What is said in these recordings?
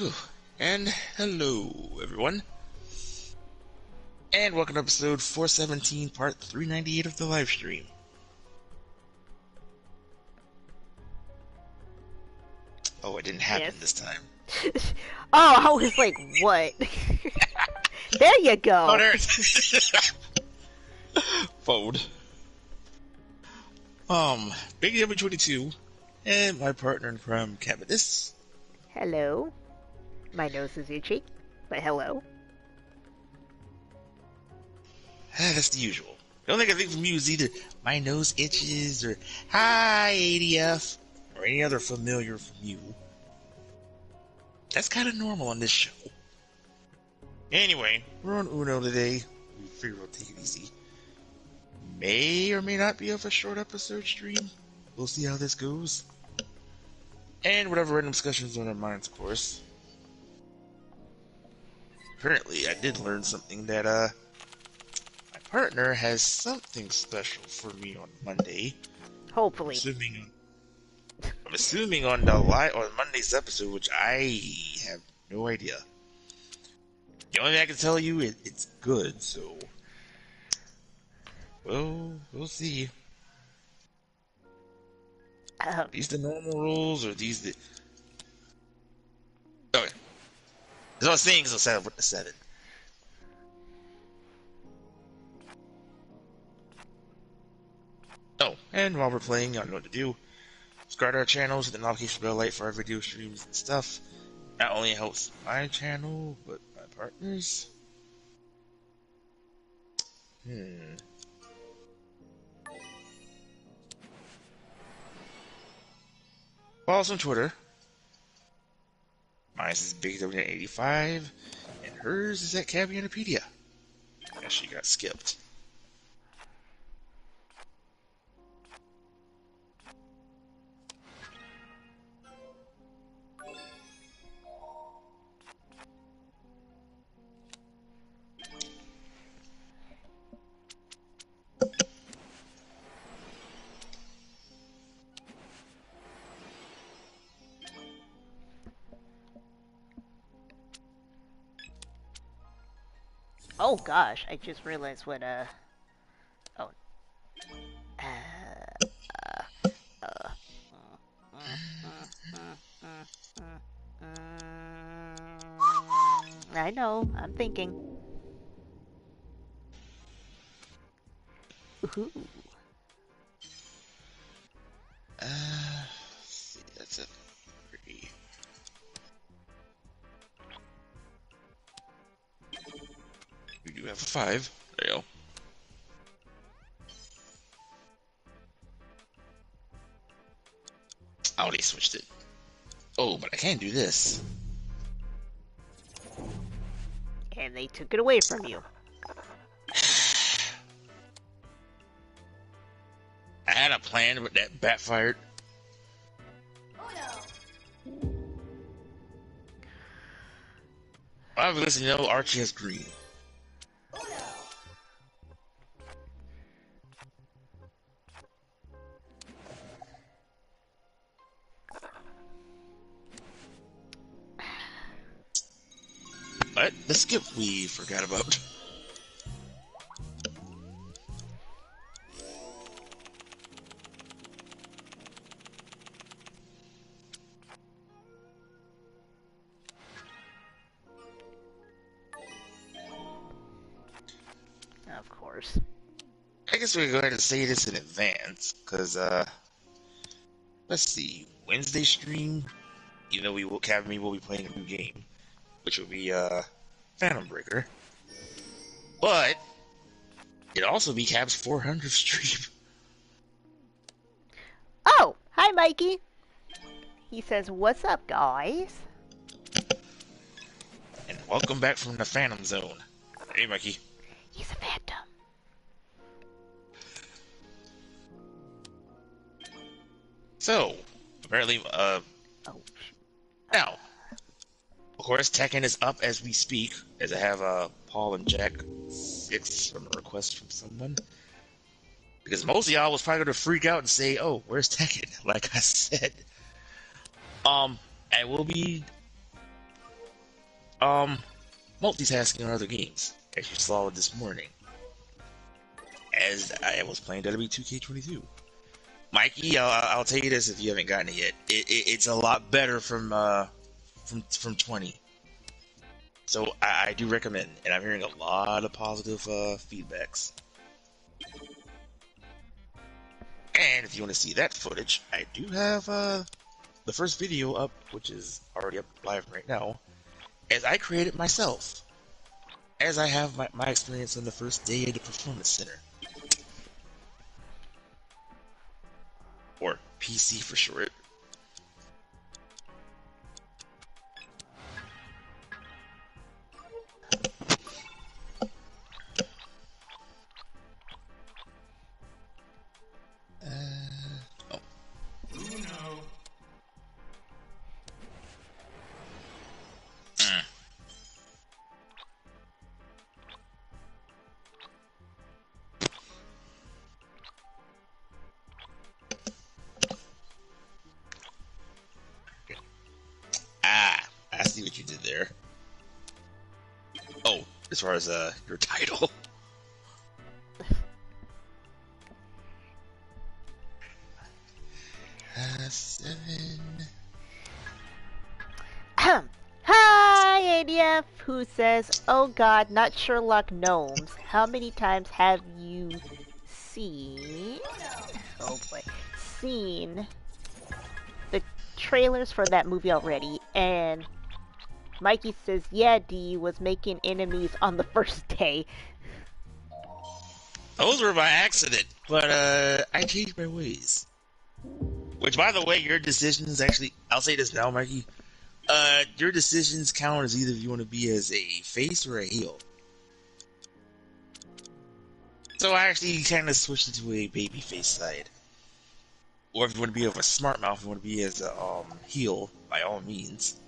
Whew. And hello, everyone. And welcome to episode 417, part 398 of the live stream. Oh, it didn't happen this time. Oh, I was like, what? There you go. Oh, there. Fold. Big W22, and my partner in crime, Cabinus. Hello. My nose is itchy, but hello. That's the usual. The only thing I think from you is either my nose itches or hi ADF or any other familiar from you. That's kind of normal on this show. Anyway, we're on Uno today. We figure we'll take it easy. May or may not be of a short episode stream. We'll see how this goes. And whatever random discussions on our minds, of course. Apparently, I did learn something that, my partner has something special for me on Monday. Hopefully. I'm assuming on Monday's episode, which I have no idea. The only thing I can tell you is it's good, so... Well, we'll see. Are these the normal rules, or these the... Okay. As I was saying, so set up with the 7. Oh, and while we're playing, y'all know what to do. Subscribe to our channels, hit the notification bell light for our video streams and stuff. Not only helps my channel, but my partners. Follow us on Twitter. Mine is BigW85, and hers is at Cavianopedia. Yeah, she got skipped. Oh gosh, I just realized what, I know, I'm thinking. Ooh. See, that's a 3. We do have a 5. There you go. Oh, they switched it. Oh, but I can't do this. And they took it away from you. I had a plan, but that backfired. Obviously, you know, Archie has green. But the skip we forgot about. Of course. I guess we can go ahead and say this in advance, because, let's see, Wednesday stream, you know, Academy will be playing a new game, which will be, Phantom Breaker. But, it'll also be Cab's 400th stream. Oh, hi Mikey. He says, what's up, guys? And welcome back from the Phantom Zone. Hey, Mikey. He's a phantom. So, apparently, now, of course, Tekken is up as we speak, as I have, Paul and Jack 6 from a request from someone. Because most of y'all was probably going to freak out and say, oh, where's Tekken? Like I said. I will be multitasking on other games, as you saw this morning, as I was playing WWE 2K22. Mikey, I'll tell you this if you haven't gotten it yet. It's a lot better from 20. So I do recommend, and I'm hearing a lot of positive feedbacks. And if you want to see that footage, I do have the first video up, which is already up live right now, as I created myself, as I have my experience on the first day at the Performance Center. Or PC for short. I see what you did there. Oh, as far as your title. Seven. Hi, ADF, who says, "Oh God, not Sherlock Gnomes. How many times have you seen? Oh boy, seen the trailers for that movie already?" And Mikey says, "Yeah, D was making enemies on the first day." Those were by accident, but I changed my ways. Which, by the way, your decisions actually, I'll say this now, Mikey. Your decisions count as either you want to be as a face or a heel. So I actually kind of switched it to a baby face side. Or if you want to be of a smart mouth, you want to be as a heel, by all means.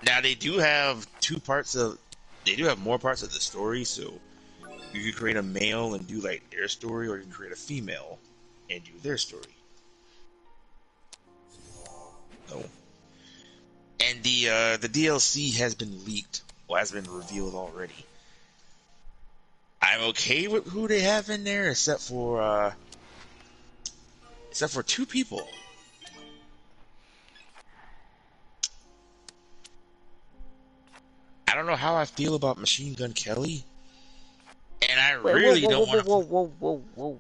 Now they do have they do have more parts of the story, so you can create a male and do like their story, or you can create a female and do their story. So, and the DLC has been leaked, or has been revealed already. I'm okay with who they have in there, except for two people. I don't know how I feel about Machine Gun Kelly, and I really don't want to. Whoa.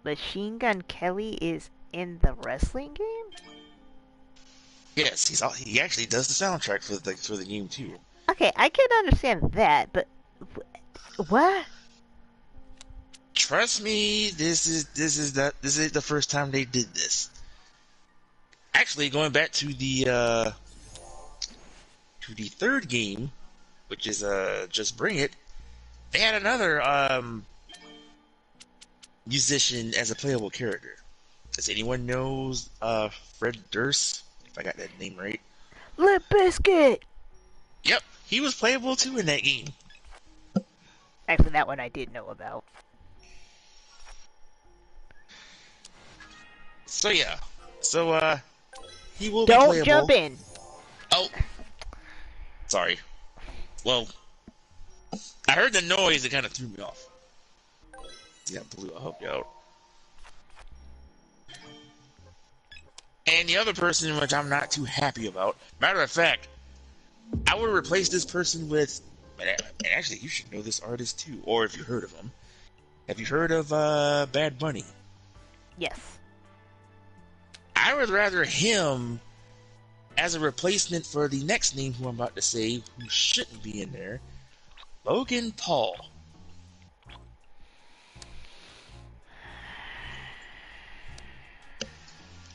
Machine Gun Kelly is in the wrestling game? Yes, he actually does the soundtrack for the game too. Okay, I can understand that, but what? Trust me, this is the first time they did this. Actually, going back to the third game, which is Just Bring It, they had another musician as a playable character. Does anyone knows Fred Durst? If I got that name right. Limp Bizkit! Yep, he was playable too in that game. Actually, that one I did know about. So yeah, he will be playable. Don't jump in! Oh, sorry. Well, I heard the noise, it kind of threw me off. See that blue, I'll help you out. And the other person, which I'm not too happy about, matter of fact, I would replace this person with, and actually you should know this artist too, or if you heard of him. Have you heard of Bad Bunny? Yes. I would rather him as a replacement for the next name who I'm about to say, who shouldn't be in there, Logan Paul.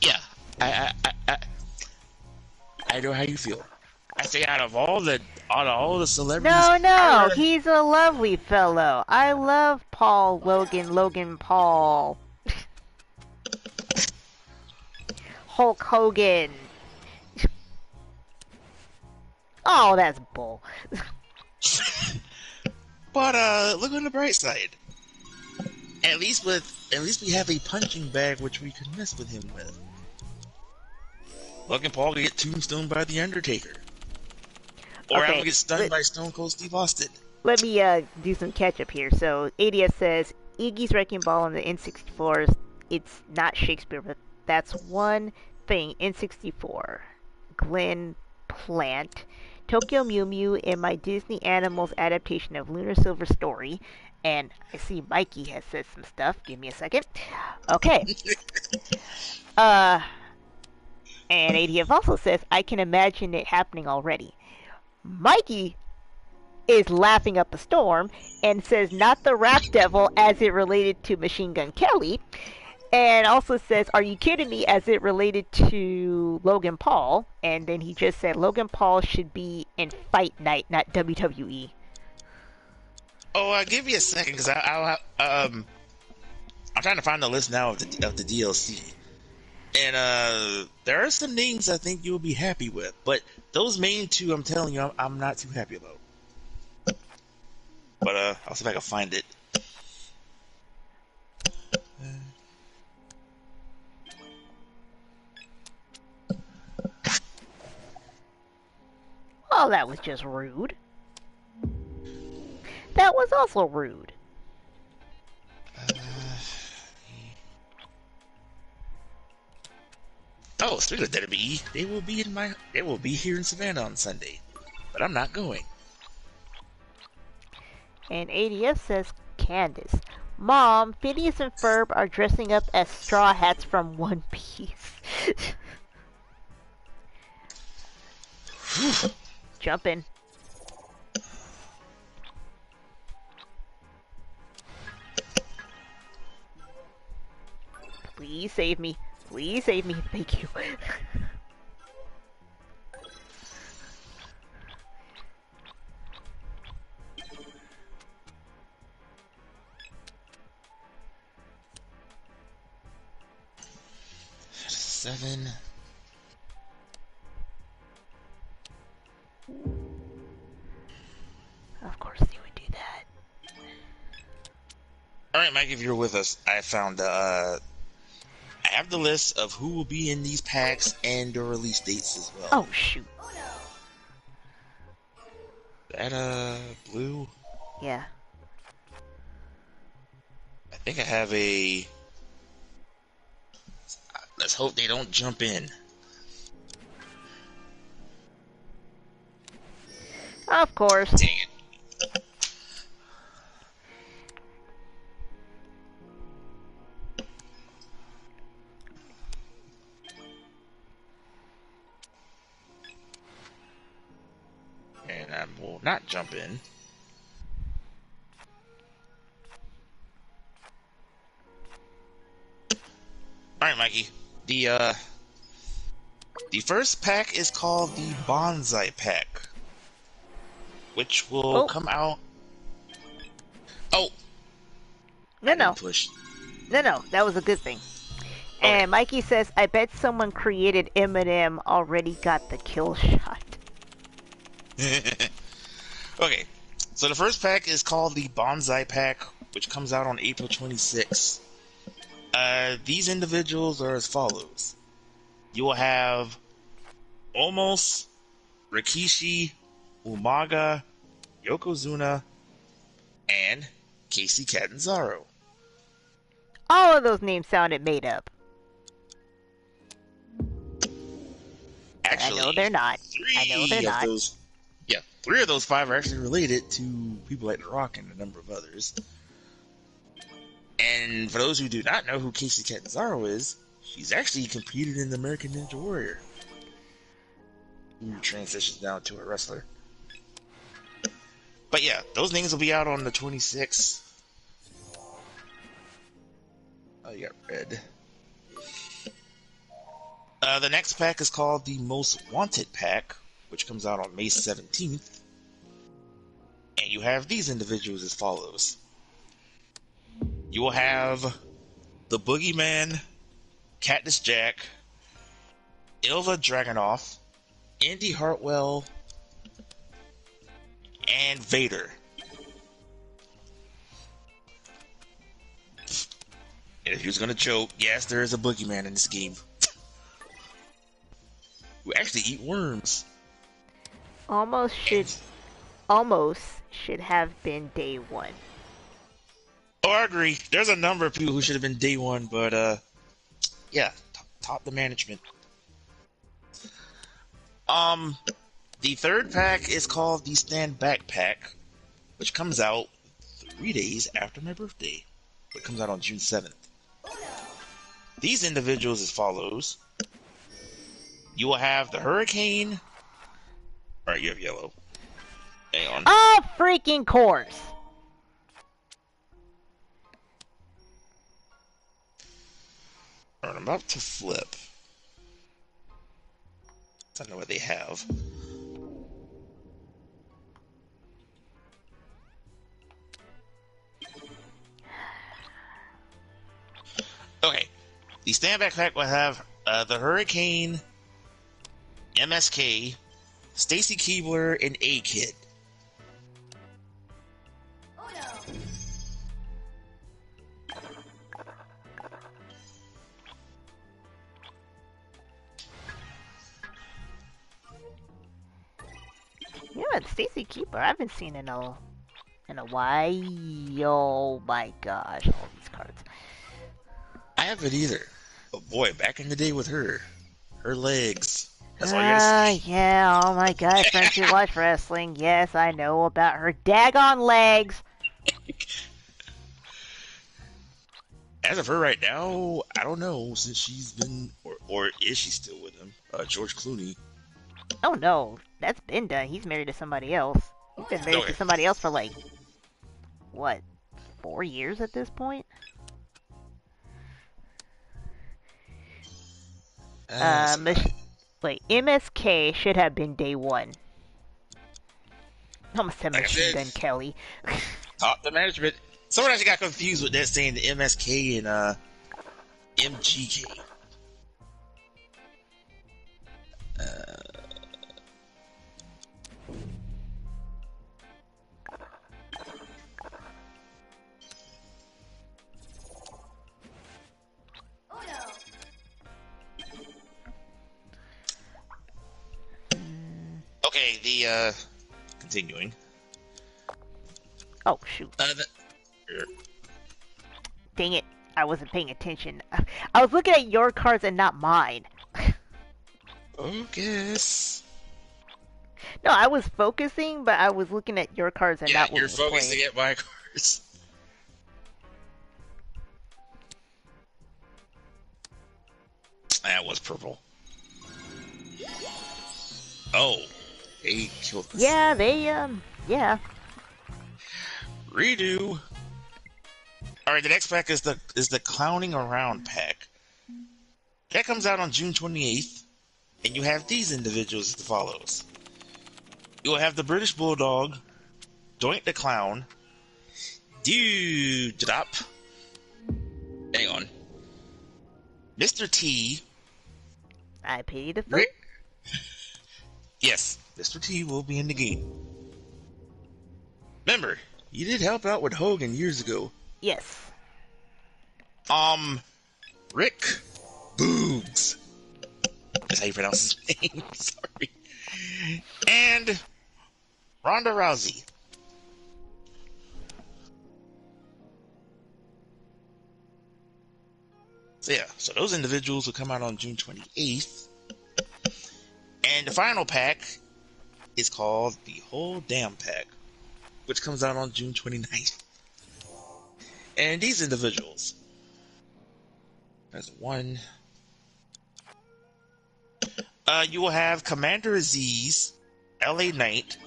Yeah, I know how you feel. I say out of all the celebrities. No, he's a lovely fellow. I love Logan Paul. Hulk Hogan. Oh, that's bull. But look on the bright side. At least we have a punching bag which we could mess with him with. Logan Paul could get tombstoned by The Undertaker. Or have him Okay, get stunned by Stone Cold Steve Austin. let me do some catch up here. So ADS says Iggy's Wrecking Ball on the N64 it's not Shakespeare, but that's one thing. N64, Glenn Plant, Tokyo Mew Mew, and my Disney Animals adaptation of Lunar Silver Story. And I see Mikey has said some stuff. Give me a second. Okay. And ADF also says I can imagine it happening already. Mikey is laughing up a storm and says not the rap devil as it related to Machine Gun Kelly, and also says are you kidding me as it related to Logan Paul, and then he just said Logan Paul should be in Fight Night, not WWE. Oh, give me a second because I'm trying to find the list now of the DLC, and there are some names I think you'll be happy with, but those main two I'm telling you I'm not too happy about. But I'll see if I can find it. Well, that was just rude. That was also rude. Oh, speaking of WWE, they will be here in Savannah on Sunday, but I'm not going. And ADS says Candace, Mom, Phineas and Ferb are dressing up as Straw Hats from One Piece. Jump in. Please save me. Please save me. Thank you. Seven. Of course you would do that. Alright, Mike, if you're with us, I found I have the list of who will be in these packs and their release dates as well. Oh shoot. That blue? Yeah. I think I have a... Let's hope they don't jump in. Of course. Dang it. And I will not jump in. Alright, Mikey. The first pack is called the Bonsai Pack, which will come out... Oh! No. Push. No, that was a good thing. Okay. And Mikey says, I bet someone created Eminem already got the kill shot. Okay, so the first pack is called the Bonsai Pack, which comes out on April 26th. These individuals are as follows. You will have Omos, Rikishi, Umaga, Yokozuna, and Casey Catanzaro. All of those names sounded made up. Actually, I know they're not. Three of those five are actually related to people like The Rock and a number of others. And for those who do not know who Casey Catanzaro is, she's actually competed in the American Ninja Warrior, who transitions down to a wrestler. But yeah, those names will be out on the 26th. Oh, you got red. The next pack is called the Most Wanted Pack, which comes out on May 17th. And you have these individuals as follows. You will have the Boogeyman, Cactus Jack, Ilva Dragunov, Indy Hartwell, and Vader. And if he was gonna joke, yes, there is a Boogeyman in this game. who actually eat worms. Almost should almost should have been day one. Oh, I agree. There's a number of people who should have been day one, but yeah, top the management. The third pack is called the Stand Back Pack, which comes out 3 days after my birthday. It comes out on June 7th. These individuals as follows. You will have the Hurricane. Alright, you have yellow. Hang on. Oh, freaking course! Alright, I'm about to flip. I don't know what they have. Okay. The Stand Back Pack will have the Hurricane, MSK, Stacy Keebler, and A-Kid. You know what, Stacy Keeper, I haven't seen in a while. Oh my gosh, all these cards. I haven't either. But boy, back in the day with her legs. That's all you gotta say. Yeah, oh my god, friends who watch wrestling. Yes, I know about her daggone legs. As of her right now, I don't know, since she's been, or is she still with him? George Clooney. Oh no, that's been done. He's married to somebody else. He's been married to somebody else for like, what, 4 years at this point? Wait, MSK should have been day one. Almost said Machine Gun Kelly. Top the management. Someone actually got confused with that saying the MSK and MGK. Okay, the continuing. Oh shoot. Dang it, I wasn't paying attention. I was looking at your cards and not mine. Focus. No, I was focusing, but I was looking at your cards and not what was playing. You're focusing at my cards. That was purple. Oh, they killed us. Yeah, yeah. Redo. All right, the next pack is the Clowning Around pack. That comes out on June 28th, and you have these individuals as follows. You will have the British Bulldog, Doink the Clown, Dewdrop. Hang on. Mr. T. I pity the fool. Yes, Mr. T will be in the game. Remember, you did help out with Hogan years ago. Yes. Rick Boogs. That's how you pronounce his name. Sorry. And Ronda Rousey. So yeah, so those individuals will come out on June 28th. And the final pack is called the Whole Damn Pack, which comes out on June 29th. And these individuals, there's one. You will have Commander Aziz, LA Knight,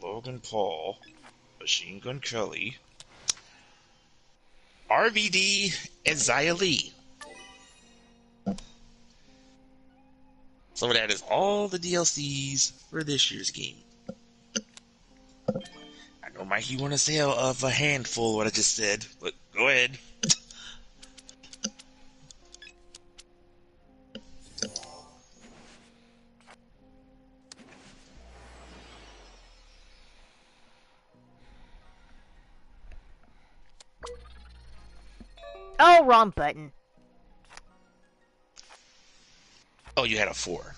Logan Paul, Machine Gun Kelly, RVD, and Xia Li. So that is all the DLCs for this year's game. I know, Mike, you want to say of a handful of what I just said, but go ahead. Oh, wrong button. Oh, you had a 4.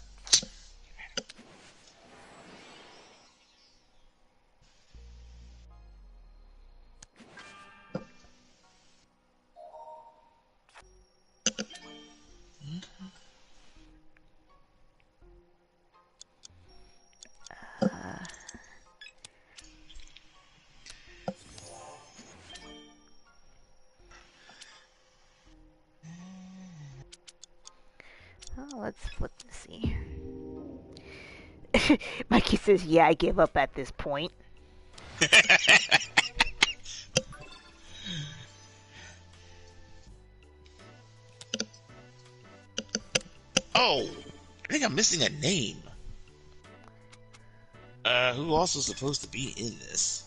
Oh, let's flip and see. Mikey says, yeah, I give up at this point. Oh, I think I'm missing a name. Who also supposed to be in this?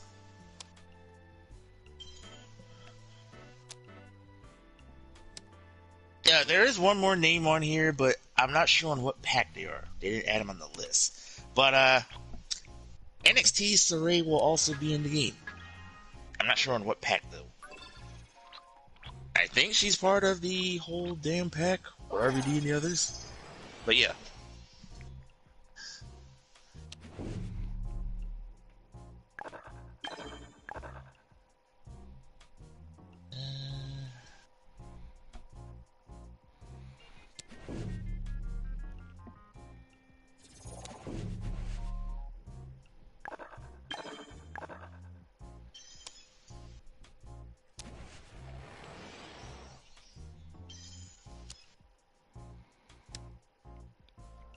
Yeah, there is one more name on here, but I'm not sure on what pack they are. They didn't add them on the list. But NXT Saray will also be in the game. I'm not sure on what pack though. I think she's part of the whole damn pack, or RVD and the others. But yeah.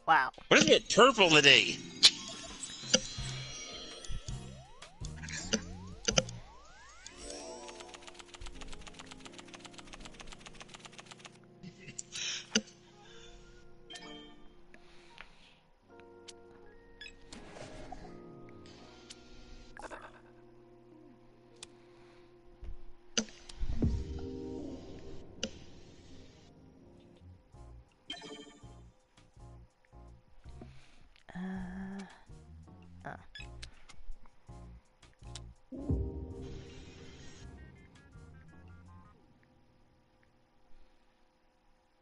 Wow. What is it purple today?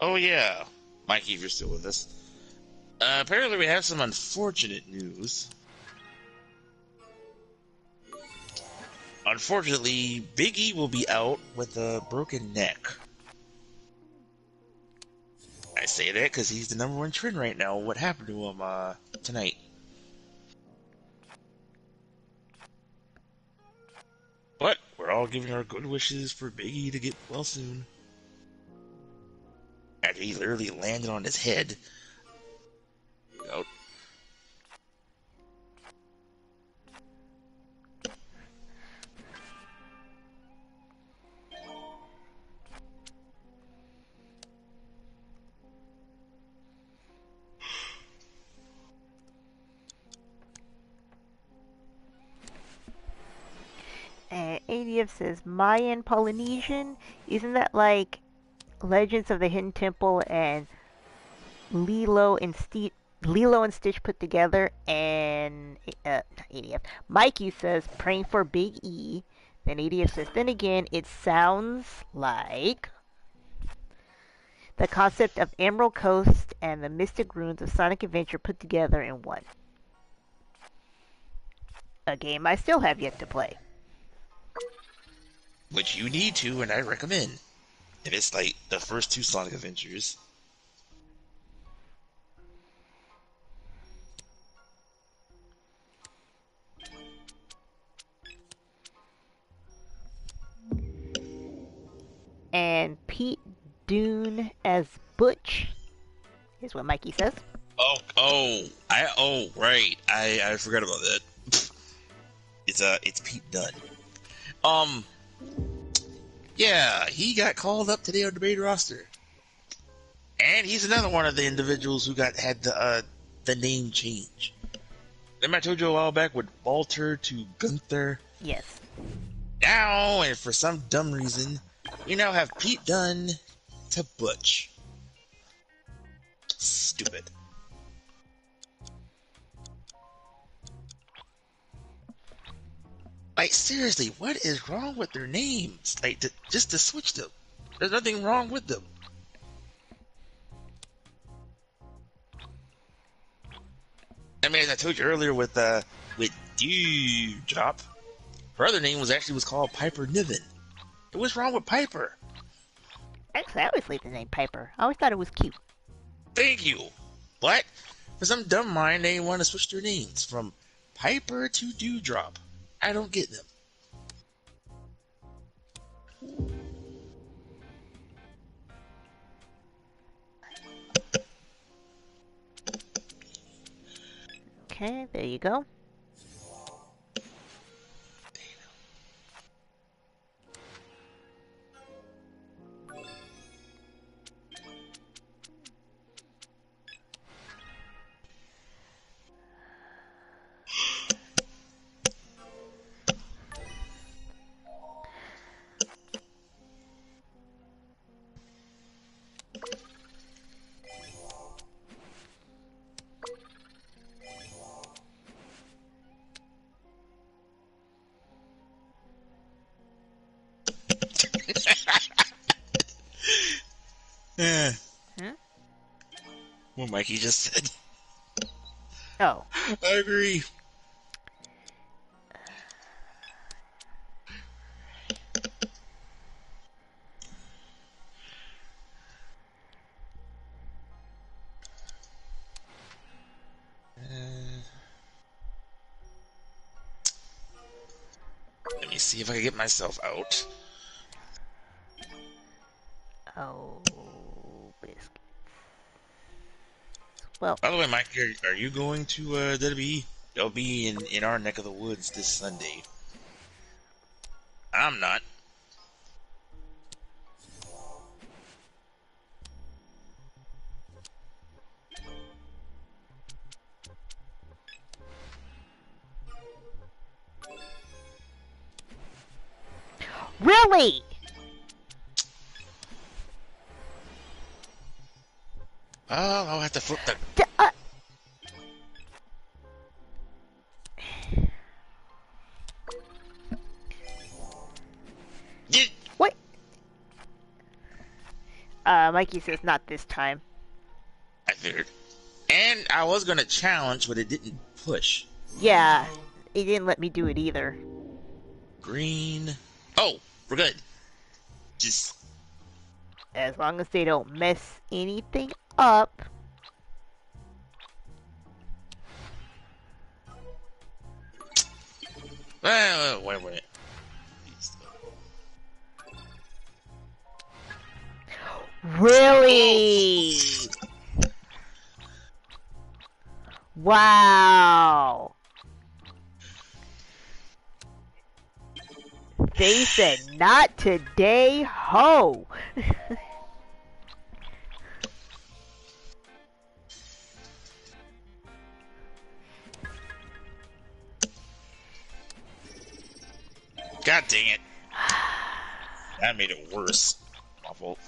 Oh yeah, Mikey, if you're still with us. Apparently we have some unfortunate news. Unfortunately, Big E will be out with a broken neck. I say that because he's the #1 trend right now. What happened to him tonight? But we're all giving our good wishes for Big E to get well soon. After he literally landed on his head. Out. And ADF says, Mayan Polynesian? Isn't that like Legends of the Hidden Temple and Lilo and Stitch put together? And ADF. Mikey says, praying for Big E. Then ADF says, then again, it sounds like the concept of Emerald Coast and the Mystic Runes of Sonic Adventure put together in one. A game I still have yet to play. Which you need to, and I recommend. If it's like the first 2 Sonic Adventures. And Pete Dune as Butch is what Mikey says. Right. I forgot about that. It's Pete Dunne. Yeah, he got called up today on the main roster, and he's another one of the individuals who had the name change. Remember I told you a while back with Walter to Gunther? Yes. Now, and for some dumb reason, you now have Pete Dunne to Butch. Stupid. Like, seriously, what is wrong with their names? Like, just to switch them. There's nothing wrong with them. mean, as I told you earlier with Dewdrop, her other name was called Piper Niven. What's wrong with Piper? Actually, I always liked the name Piper. I always thought it was cute. Thank you. But for some dumb mind, they want to switch their names from Piper to Dewdrop. I don't get them. Okay, there you go. Yeah. Huh? What Mikey just said. Oh. I agree. Let me see if I can get myself out. Oh, biscuits. Well. By the way, Mike, are you going to WWE? They'll be in our neck of the woods this Sunday. I'm not. Really? Oh, I'll have to flip the... What? Mikey says not this time. I figured. And I was going to challenge, but it didn't push. Yeah, it didn't let me do it either. Green. Oh, we're good. Just... As long as they don't mess anything up. Wait a minute. Really? Wow. They said not today, ho. God dang it. That made it worse. My fault.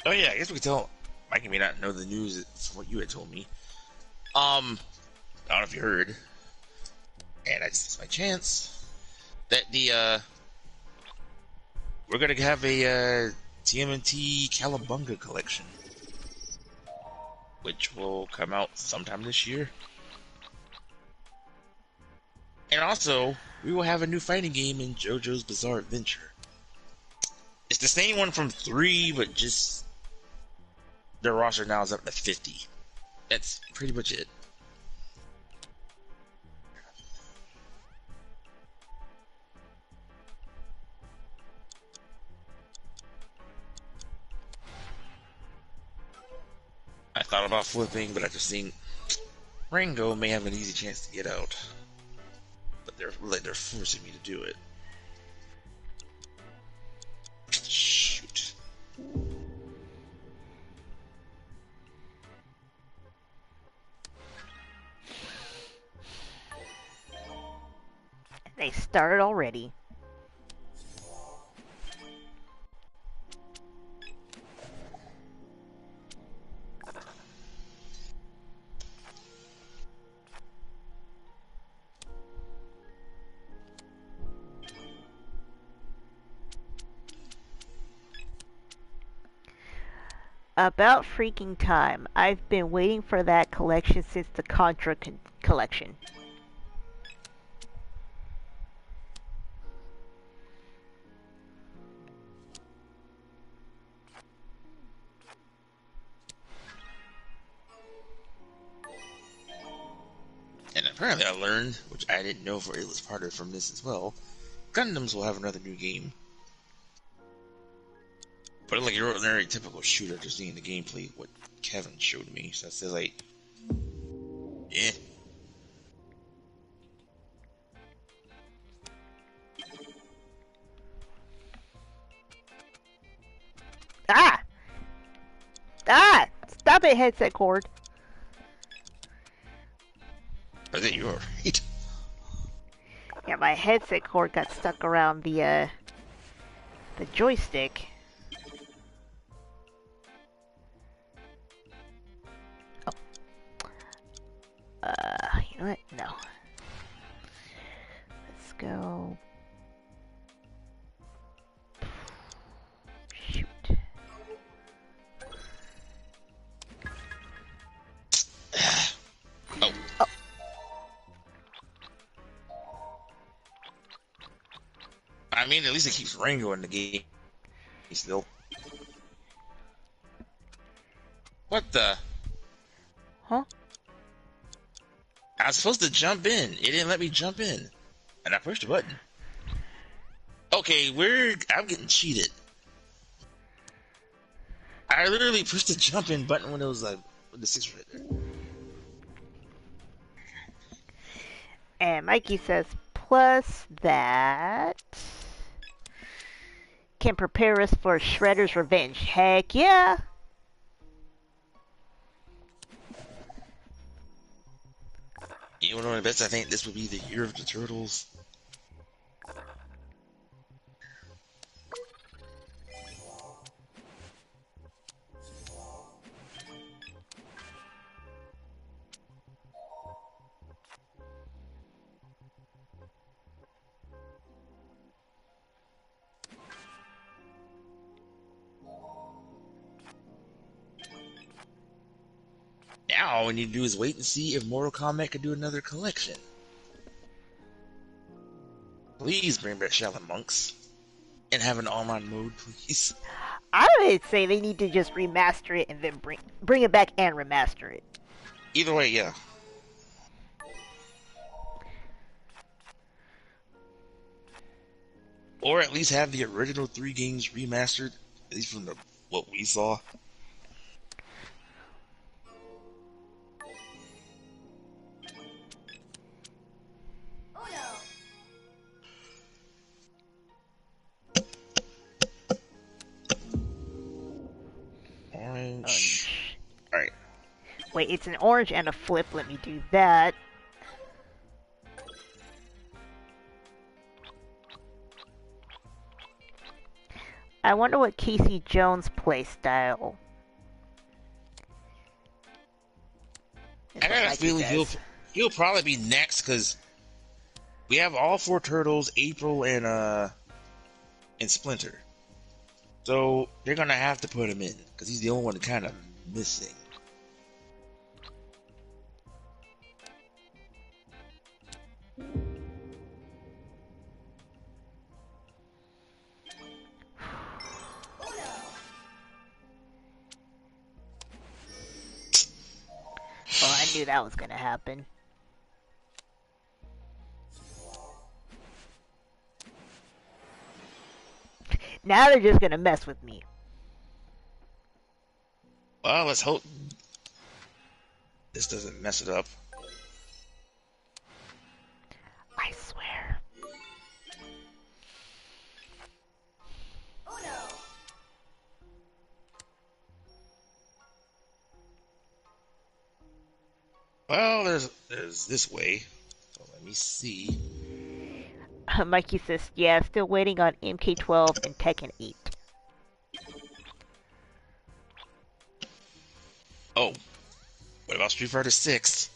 Oh yeah, I guess we could tell. Mikey may not know the news from what you had told me. I don't know if you heard, and I just missed my chance that we're gonna have a TMNT Calabunga collection, which will come out sometime this year. And also, we will have a new fighting game in JoJo's Bizarre Adventure. It's the same one from 3, but just their roster now is up to 50. That's pretty much it. I thought about flipping, but I just seen Rango may have an easy chance to get out. But they're forcing me to do it. Shoot. They started already. About freaking time. I've been waiting for that collection since the Contra collection. And apparently I learned, which I didn't know for it was part of from this as well, Gundams will have another new game. But like your ordinary typical shooter, just seeing the gameplay, what Kevin showed me. So I said like, eh. Ah! Ah! Stop it, headset cord. I think you're right. Yeah, my headset cord got stuck around the joystick. Oh. You know what? No. Let's go. Shoot. Oh. Oh. I mean, at least it keeps Rango in the game still. What the? Huh? I was supposed to jump in. It didn't let me jump in. And I pushed the button. Okay, I'm getting cheated. I literally pushed the jump in button when it was like with the 6 right there. And Mikey says, plus that can prepare us for Shredder's revenge. Heck yeah! You know what I bet? I think this would be the year of the turtles. Now all we need to do is wait and see if Mortal Kombat can do another collection. Please bring back Shaolin Monks. And have an online mode, please. I would say they need to just remaster it and then bring it back and remaster it. Either way, yeah. Or at least have the original 3 games remastered, at least from what we saw. Orange. Alright. Wait, it's an orange and a flip. Let me do that. I wonder what Casey Jones' playstyle. I got a feeling he'll probably be next because we have all 4 turtles, April and Splinter. So they're gonna have to put him in because he's the only one kind of missing. Well, I knew that was gonna happen. Now they're just gonna mess with me. Well, let's hope this doesn't mess it up. I swear. Well, there's this way. So let me see. Mikey says, yeah, still waiting on MK12 and Tekken 8. Oh, what about Street Fighter 6?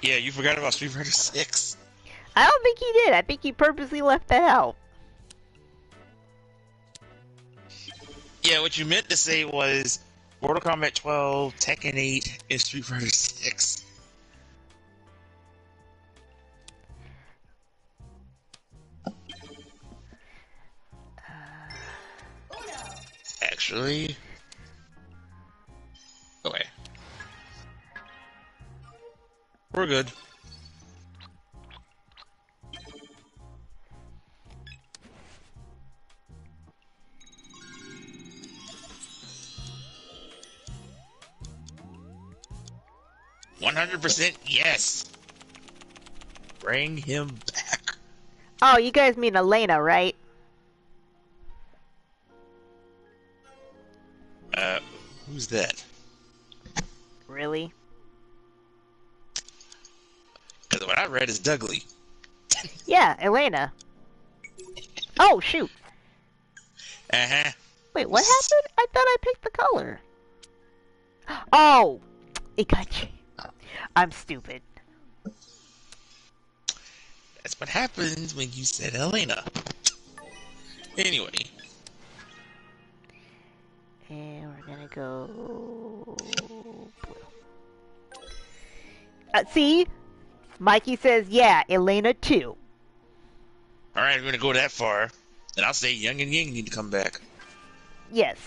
Yeah, you forgot about Street Fighter 6. I don't think he did. I think he purposely left that out. Yeah, what you meant to say was Mortal Kombat 12, Tekken 8, and Street Fighter 6. Actually, okay, we're good. %, yes. Bring him back. Oh, you guys mean Elena, right? Who's that? Really? Because what I read is Dudley. Yeah, Elena. Oh, shoot. Uh-huh. Wait, what happened? I thought I picked the color. Oh, it got you. I'm stupid. That's what happens when you said Elena. Anyway. And we're gonna go... see? Mikey says, yeah, Elena too. Alright, we're gonna go that far. Then I'll say Young and Ying need to come back. Yes.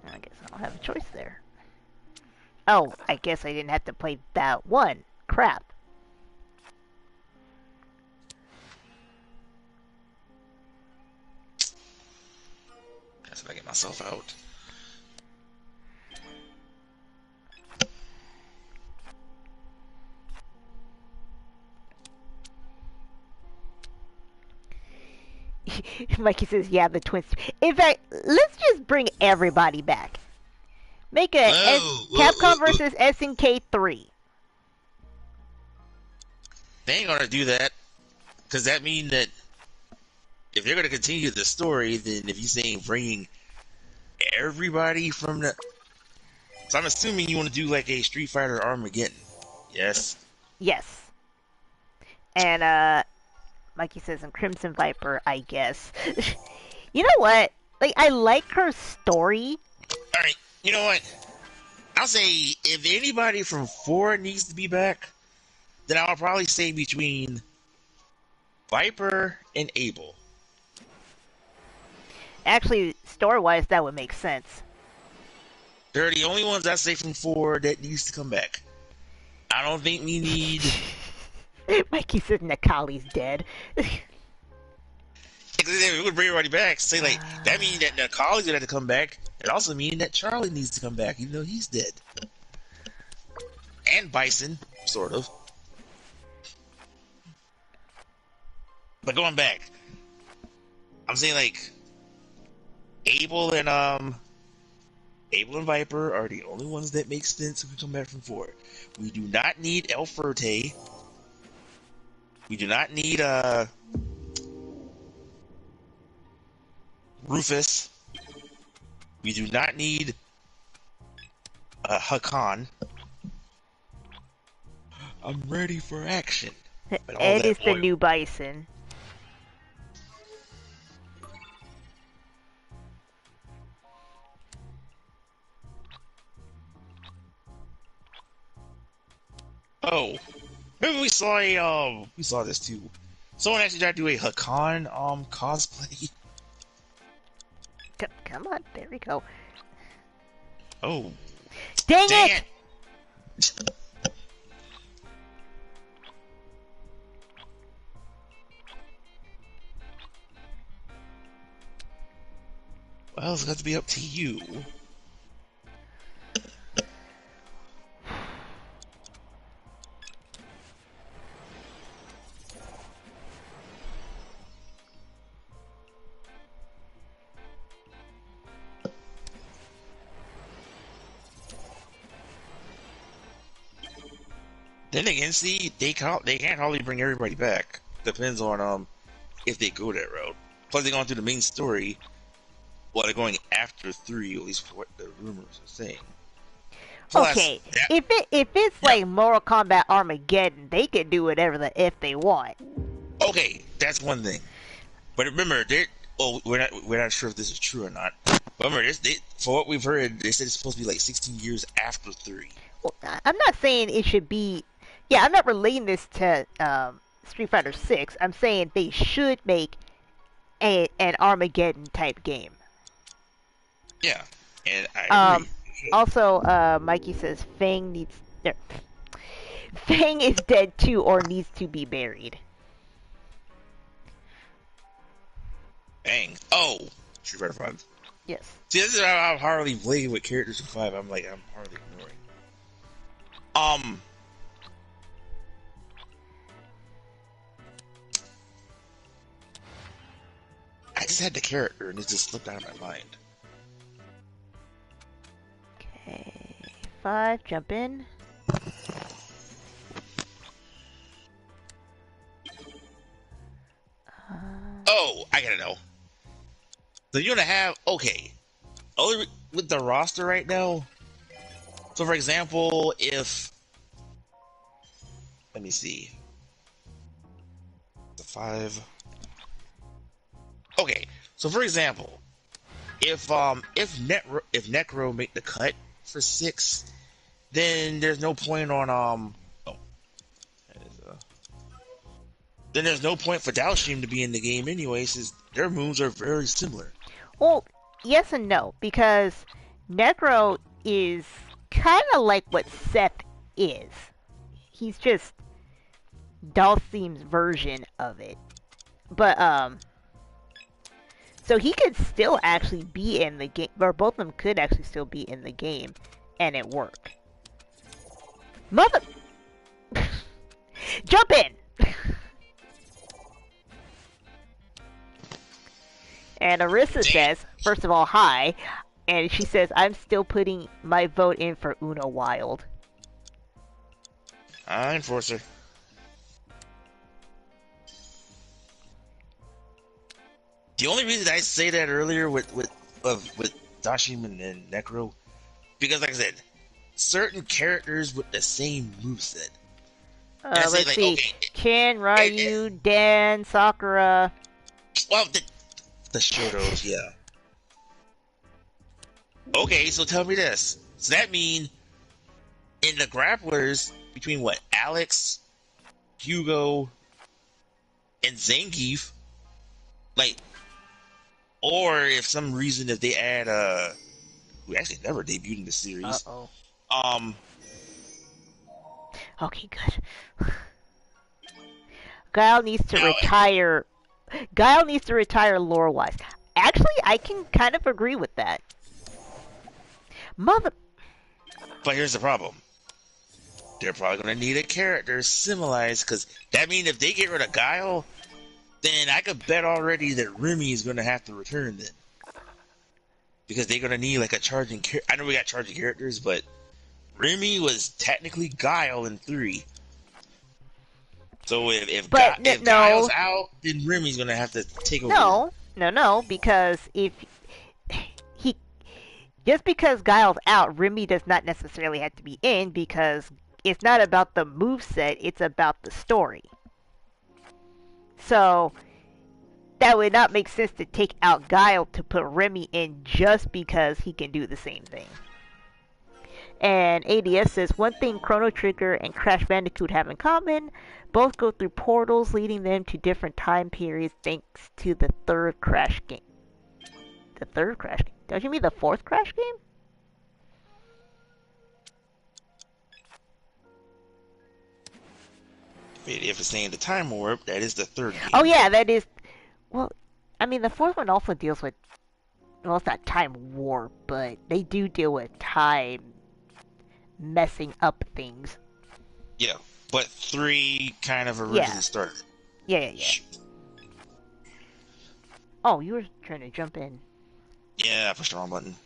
I guess I don't have a choice there. Oh, I guess I didn't have to play that one. Crap. That's if I get myself out. Mikey says, yeah, the twins. In fact, let's just bring everybody back. Make a Capcom versus SNK 3. They ain't gonna do that. Because that means that if they're gonna continue the story, then if you're saying bringing everybody from the... So I'm assuming you want to do like a Street Fighter Armageddon. Yes? Yes. And, Mikey says, and Crimson Viper, I guess. You know what? Like, I like her story. Alright, you know what? I'll say, if anybody from 4 needs to be back, then I'll probably say between Viper and Abel. Actually, story-wise, that would make sense. They're the only ones I say from 4 that needs to come back. I don't think we need... Mikey said Nakali's dead. If we would bring everybody back, say like, that means that Nakali's gonna have to come back. It also means that Charlie needs to come back, even though he's dead. And Bison, sort of. But going back, I'm saying like Abel and Viper are the only ones that make sense who can come back from 4. We do not need El Ferte. We do not need Rufus. We do not need Hakan. I'm ready for action. Ed is the new Bison. Oh, maybe we saw this too. Someone actually tried to do a Hakan cosplay. Come on, there we go. Oh, dang it! Well, it's got to be up to you. Then again, see, they can't hardly bring everybody back. Depends on if they go that route. Plus, they're going through the main story. Well, they're going after 3, at least for what the rumors are saying. Plus, Okay, if it's yeah, like Mortal Kombat Armageddon, they can do whatever the if they want. okay, that's one thing. But remember, we're not sure if this is true or not. But remember, for what we've heard, they said it's supposed to be like 16 years after 3. Well, I'm not saying it should be. Yeah, I'm not relating this to Street Fighter 6. I'm saying they should make an Armageddon type game. Yeah, and I agree. Also, Mikey says Fang is dead too, or needs to be buried. Bang. Oh, Street Fighter 5. Yes. See, this is how I'm hardly playing with characters in 5. I'm hardly ignoring. Um, I just had the character and it just slipped out of my mind. Okay. 5, jump in. Oh, I gotta know. So you're gonna have only with the roster right now. So for example, if let me see, the 5. Okay, so for example, if Necro make the cut for 6, then there's no point on then there's no point for Dalshim to be in the game anyway, since their moves are very similar. Well, yes and no, because Necro is kind of like what Seth is. He's just Dalsim's version of it. But, so he could still actually be in the game, or both of them could actually still be in the game, and it work. Mother... Jump in! And Arissa says, first of all, hi. And she says, I'm still putting my vote in for Uno Wild. Enforcer. The only reason I say that earlier with Dashim and Necro, because like I said, certain characters with the same moveset. Let's see. Okay, Ken, Ryu, Dan, Sakura. Well, the Shotos, yeah. Okay, so tell me this. So that means in the grapplers between what, Alex, Hugo, and Zangief, like, or if some reason if they add who actually never debuted in the series. Okay, good. Guile needs to retire. Guile needs to retire lore-wise. Actually, I can kind of agree with that. But here's the problem. They're probably going to need a character symbolized, because that means if they get rid of Guile, then I could bet already that Remy is going to have to return then. Because they're going to need like a charging character. I know we got charging characters, but Remy was technically Guile in 3. So if Guile's out, then Remy's going to have to take over. No, because just because Guile's out, Remy does not necessarily have to be in, because it's not about the moveset, it's about the story. So that would not make sense to take out Guile to put Remy in just because he can do the same thing. And ADS says, one thing Chrono Trigger and Crash Bandicoot have in common, both go through portals leading them to different time periods thanks to the third Crash game. The third Crash game? Don't you mean the fourth Crash game? If it's saying the time warp, that is the third game. Oh yeah, that is... Well, I mean, the fourth one also deals with... Well, it's not time warp, but they do deal with time messing up things. Yeah, but 3 kind of originally started. Yeah. Oh, you were trying to jump in. Yeah, I pushed the wrong button.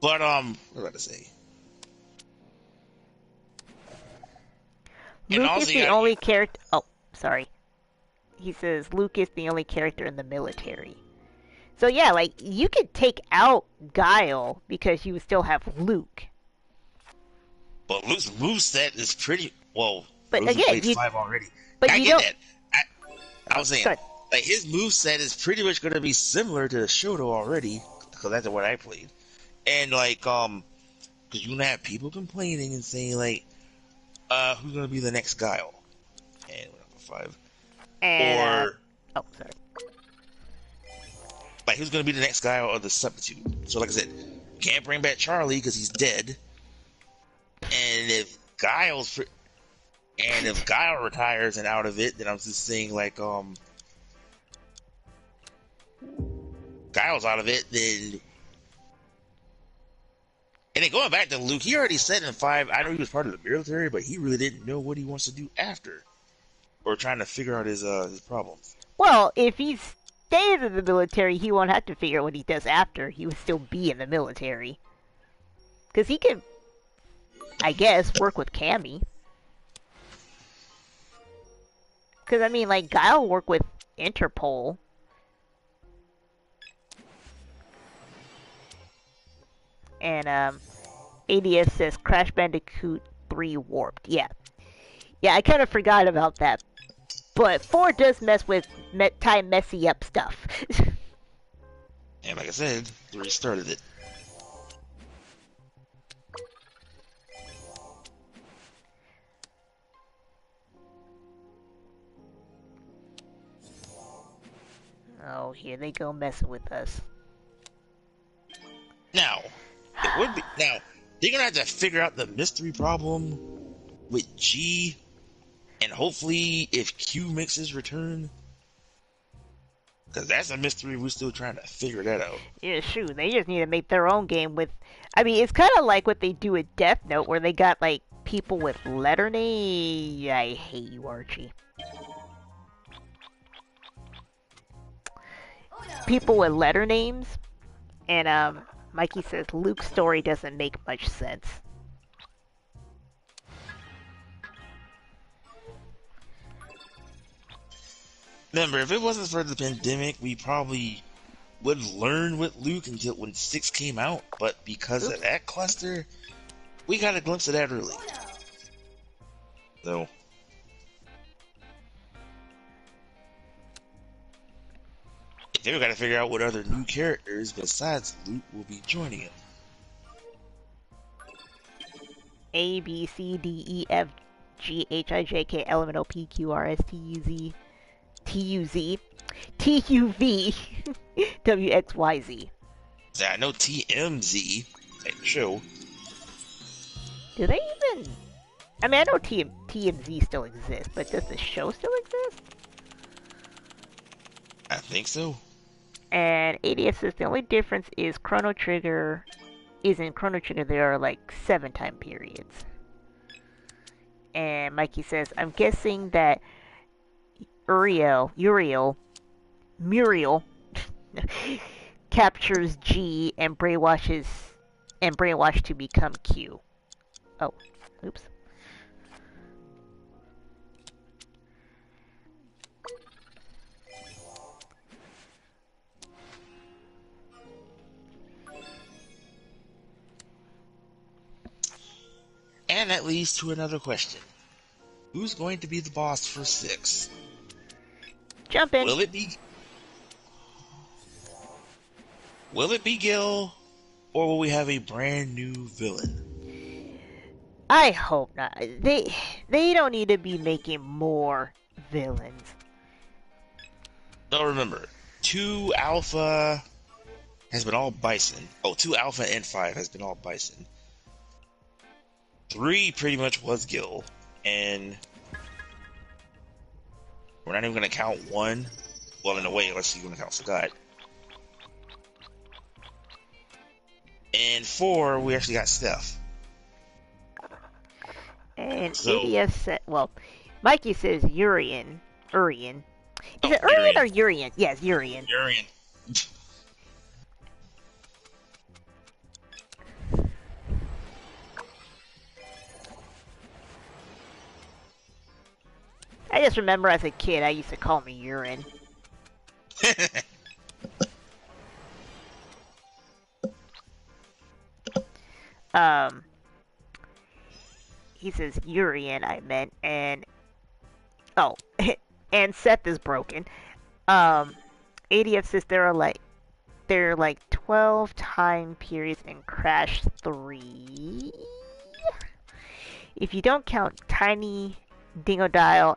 But, what was I about to say? Luke is the only character... Oh, sorry. He says Luke is the only character in the military. So yeah, like, you could take out Guile because you would still have Luke. But Luke's moveset is pretty well. But Those who again, played 5 already. but I you get don't. that. I was saying, Good. like his moveset is pretty much going to be similar to Shoto already, because that's what I played. And like, because you're gonna have people complaining and saying like, who's gonna be the next Guile? And whatever 5. And Or oh, sorry. like, who's gonna be the next Guile or the substitute? So like I said, can't bring back Charlie because he's dead. And if Guile retires and out of it, then I'm just saying like Guile's out of it, then. And then going back to Luke, he already said in 5, I know he was part of the military, but he really didn't know what he wants to do after, or trying to figure out his problems. Well, if he stays in the military, he won't have to figure out what he does after. He would still be in the military, because he can, I guess, work with Cammy. Because I mean, like Guile work with Interpol. And ADS says Crash Bandicoot 3 warped. Yeah, I kind of forgot about that. But 4 does mess with time messy up stuff. And like I said, 3 started it. Oh, here they go messing with us. Now, it would be now they're gonna have to figure out the mystery problem with G, and hopefully if Q makes his return, because that's a mystery we're still trying to figure that out. Yeah, shoot, they just need to make their own game with. I mean, it's kind of like what they do with Death Note, where they got like people with letter names. I hate you, Archie. People with letter names, and Mikey says Luke's story doesn't make much sense. Remember, if it wasn't for the pandemic, we probably would have learned with Luke until when 6 came out, but because of that cluster, we got a glimpse of that early. So, they got to figure out what other new characters besides Luke will be joining it. A B C D E F G H I J K L M N O P Q R S T U Z T U Z T U V W X Y Z. I know TMZ at the show. Do they even? I mean, I know TMZ still exists, but does the show still exist? I think so. And ADS says the only difference is Chrono Trigger. Is in Chrono Trigger there are like 7 time periods. And Mikey says, I'm guessing that Muriel captures G and brainwashed to become Q. Oh, oops. And that leads to another question. Who's going to be the boss for 6? Jump in. Will it be Gil, or will we have a brand new villain? I hope not. They don't need to be making more villains. Now remember, 2 Alpha has been all Bison. 2 Alpha and 5 has been all Bison. 3 pretty much was Gil, and we're not even going to count 1. Well, in a way, unless you're going to count Sagat. And 4, we actually got Steph. And ADS said, well, Mikey says Urian. Is it Urian or Urian? Yes, Urian. Urian. I just remember as a kid, I used to call me Urine. he says Urian, I meant, and oh, and Seth is broken. ADF says there are like 12 time periods in Crash 3. If you don't count Tiny Dingodile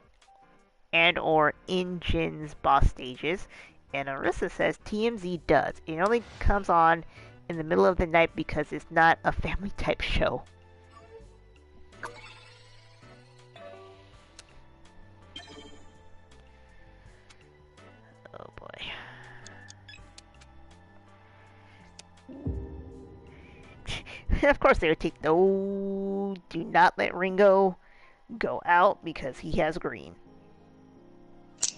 and or Engine's boss stages. And Arissa says TMZ does. It only comes on in the middle of the night because it's not a family type show. Oh boy. Of course they would take no, do not let Ringo go out because he has green.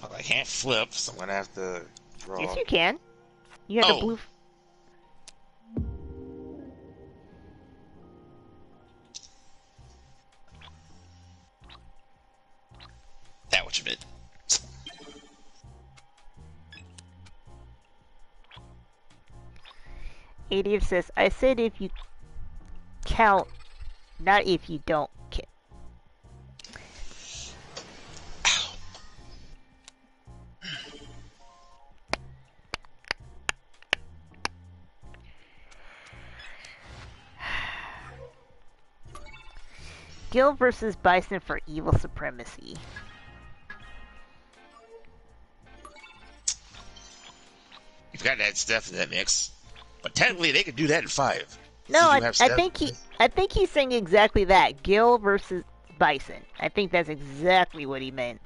Well, I can't flip, so I'm gonna have to draw. Yes, you can. You have a blue. That what you meant. ADF says, I said if you count, not if you don't count. Gil versus Bison for evil supremacy. You've got that Steph in that mix. But technically they could do that in 5. No, I think he's saying exactly that. Gil versus Bison. I think that's exactly what he meant.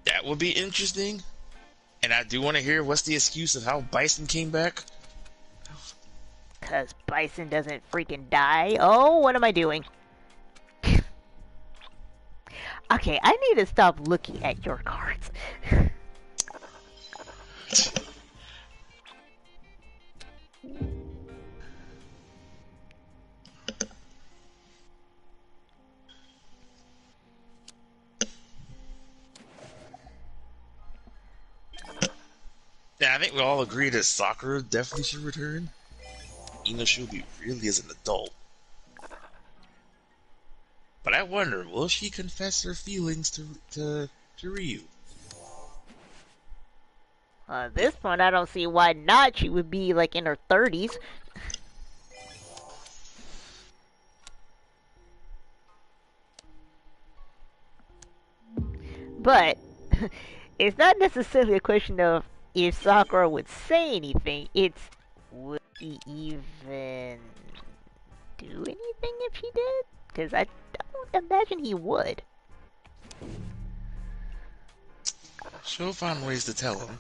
That would be interesting. And I do want to hear what's the excuse of how Bison came back. Because Bison doesn't freaking die. Oh, what am I doing? Okay, I need to stop looking at your cards. Yeah, I think we all agree that Sakura definitely should return. Even though she'll be really as an adult. But I wonder, will she confess her feelings to Ryu? At this point, I don't see why not. She would be like in her 30s. But it's not necessarily a question of if Sakura would say anything. It's would he even do anything if he did? Because I don't imagine he would. She'll find ways to tell him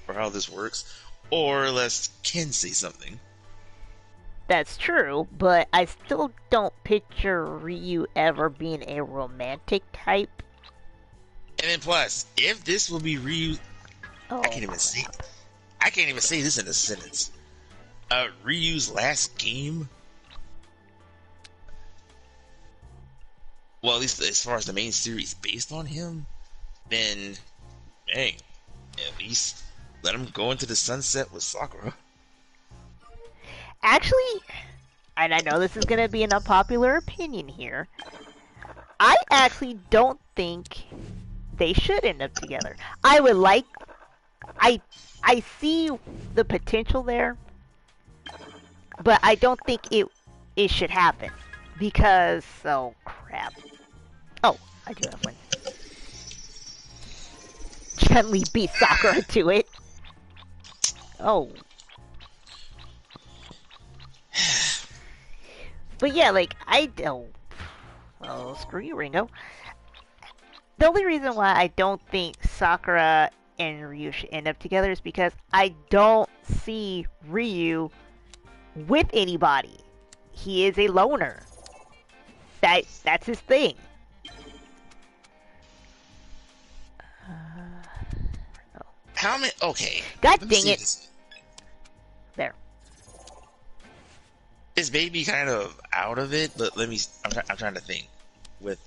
or how this works, or unless Ken say something. That's true, but I still don't picture Ryu ever being a romantic type. And then plus, if this will be Ryu, oh. I can't even say this in a sentence. Ryu's last game. Well, at least as far as the main series based on him, then, dang, at least let him go into the sunset with Sakura. Actually, and I know this is going to be an unpopular opinion here, I actually don't think they should end up together. I would like, I see the potential there, but I don't think it should happen because, oh crap. Oh, I do have one. Gently beat Sakura to it. Oh. But yeah, like, I don't... Oh, screw you, Ringo. The only reason why I don't think Sakura and Ryu should end up together is because I don't see Ryu with anybody. He is a loner. That's his thing. How many? Okay. God dang it. This. There. Is Baby kind of out of it? But let me. I'm trying to think. With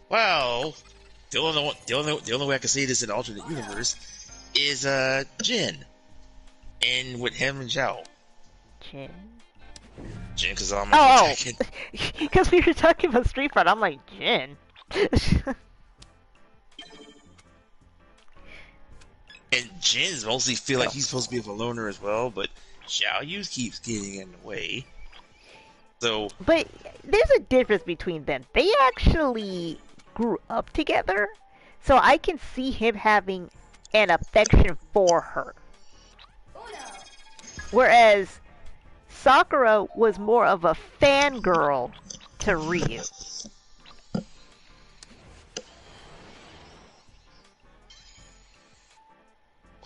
well, the only way I can say this in an alternate universe is Jin, and with him and Zhao. Jin. Jin Kazama Oh, Tekken. because we were talking about Street Fighter. I'm like, Jin. And Jin's mostly feel like he's supposed to be a loner as well, but Xiao Yu keeps getting in the way. So, but there's a difference between them. They actually grew up together, so I can see him having an affection for her. Whereas Sakura was more of a fangirl to Ryu.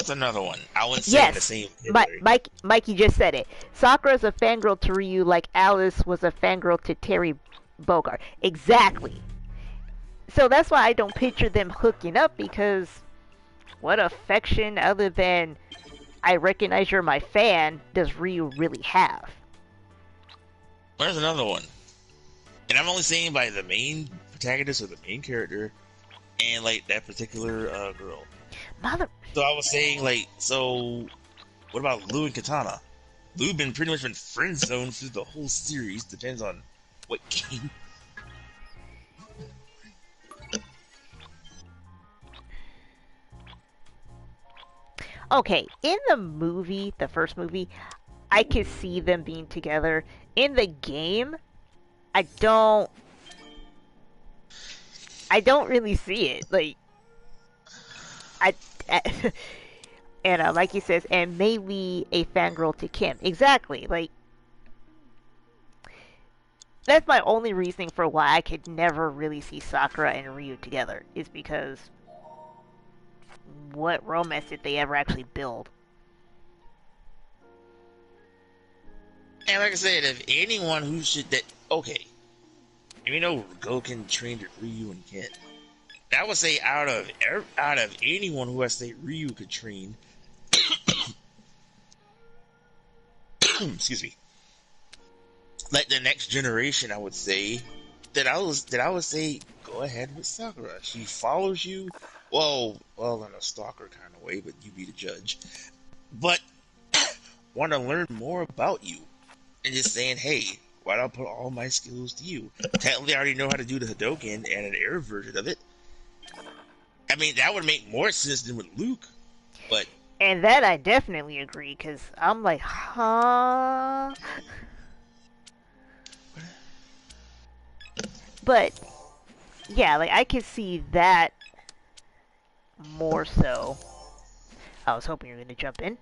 what's another one? I wouldn't say in the same category. Mikey just said it. Sakura's a fangirl to Ryu like Alice was a fangirl to Terry Bogard. Exactly. So that's why I don't picture them hooking up, because what affection other than I recognize you're my fan does Ryu really have? There's another one. And I'm only saying by the main protagonist or the main character and like that particular girl. So I was saying, like, so what about Lou and Katana? Lou been pretty much been friend zoned through the whole series. Depends on what game. Okay, in the movie, the first movie, I could see them being together. In the game, I don't really see it. Like, and like he says, and maybe a fangirl to Kim. Exactly. Like, that's my only reasoning for why I could never really see Sakura and Ryu together, is because what romance did they ever actually build? And like I said, if anyone who should that okay, and we know Goken trained Ryu and Ken. I would say out of anyone who has say Ryu could train, excuse me, like the next generation, I would say that I would say go ahead with Sakura. She follows you, well, in a stalker kind of way, but you be the judge. But want to learn more about you, and just saying, hey, why don't I put all my skills to you? Technically, I already know how to do the Hadouken and an air version of it. I mean, that would make more sense than with Luke, but... And that I definitely agree, because I'm like, huh? But, yeah, like, I could see that more so. I was hoping you were going to jump in.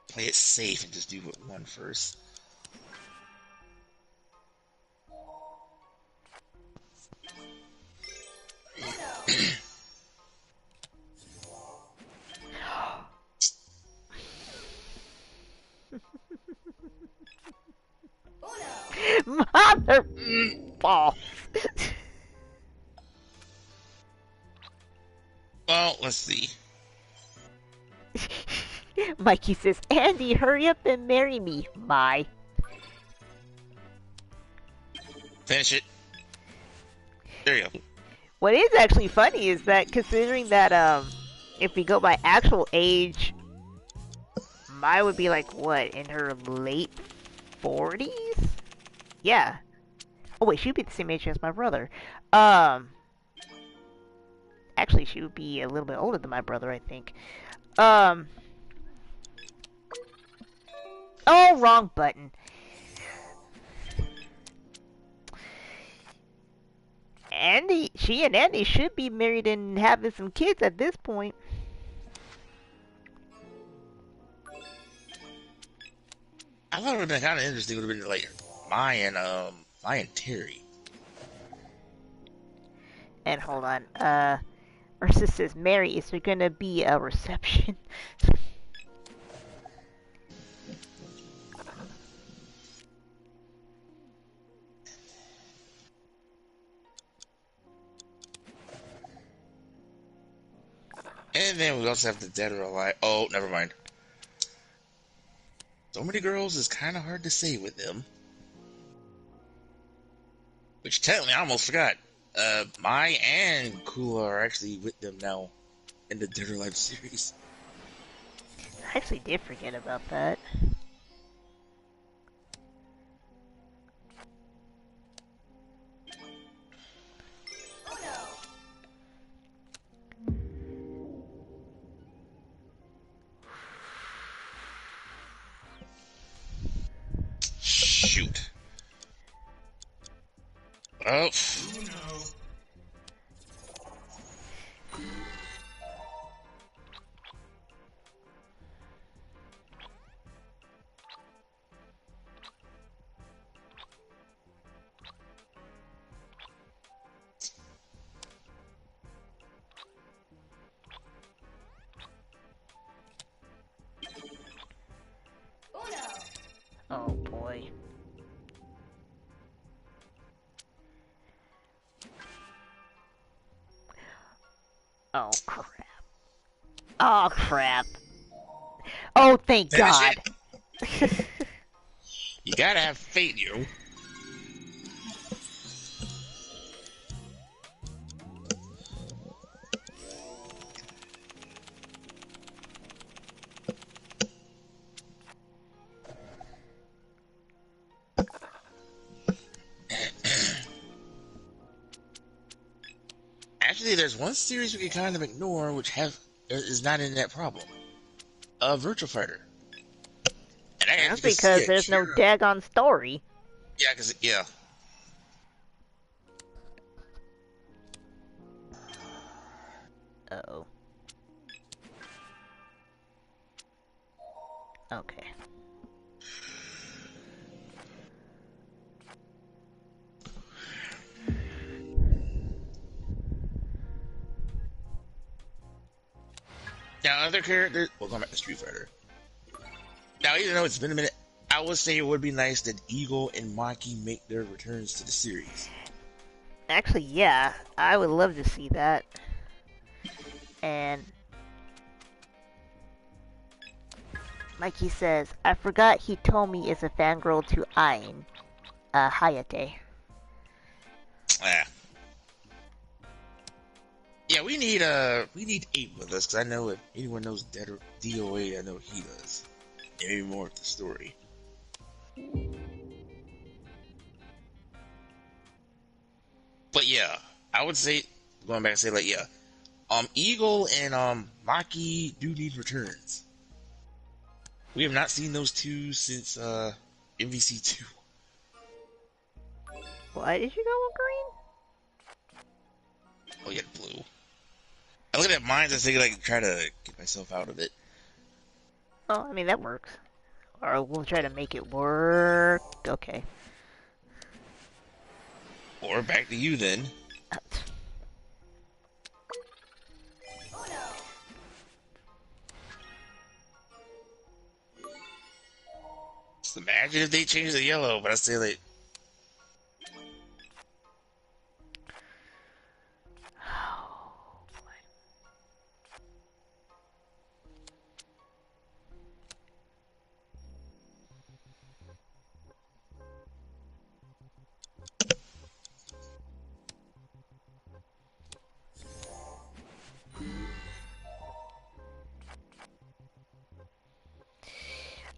Play it safe and just do one first. Mother balls. Well, let's see. Mikey says, Andy, hurry up and marry me, my. Finish it. There you go. What is actually funny is that, considering that, if we go by actual age, Mai would be like, what, in her late 40s? Yeah. Oh wait, she'd be the same age as my brother. Actually, she would be a little bit older than my brother, I think. Oh, wrong button. She and Andy should be married and having some kids at this point. I thought it would have been kind of interesting. It would have been like Mai and Terry. And hold on, Ursa says, Mary, is there gonna be a reception? And then we also have the Dead or Alive. Oh, never mind. So many girls is kind of hard to say with them. Which technically, I almost forgot. Mai and Kula are actually with them now in the Dead or Alive series. I actually did forget about that. Shoot. Oh. Oh boy. Oh crap. Oh crap. Oh, thank God. You gotta have faith, yo. Actually, there's one series we can kind of ignore, which is not in that problem. Virtual Fighter. And That's because there's no daggone story. Yeah, because, yeah. Uh-oh. Okay. Now, other characters... Well, going back to Street Fighter. Now, even though it's been a minute, I would say it would be nice that Eagle and Maki make their returns to the series. Actually, yeah. I would love to see that. And... Mikey says, I forgot he told me is a fangirl to Ain. Hayate. Ah. Yeah, we need 8 with us, because I know if anyone knows DOA, I know he does. And maybe more of the story. But yeah, I would say, going back and say, like, yeah, Eagle and Maki do need returns. We have not seen those two since MVC 2. Why did you go green? Oh yeah, blue. I look at mines and think like try to get myself out of it. Oh, I mean that works. Or we'll try to make it work. Okay. Or back to you then. Just imagine if they change the yellow, but I say like.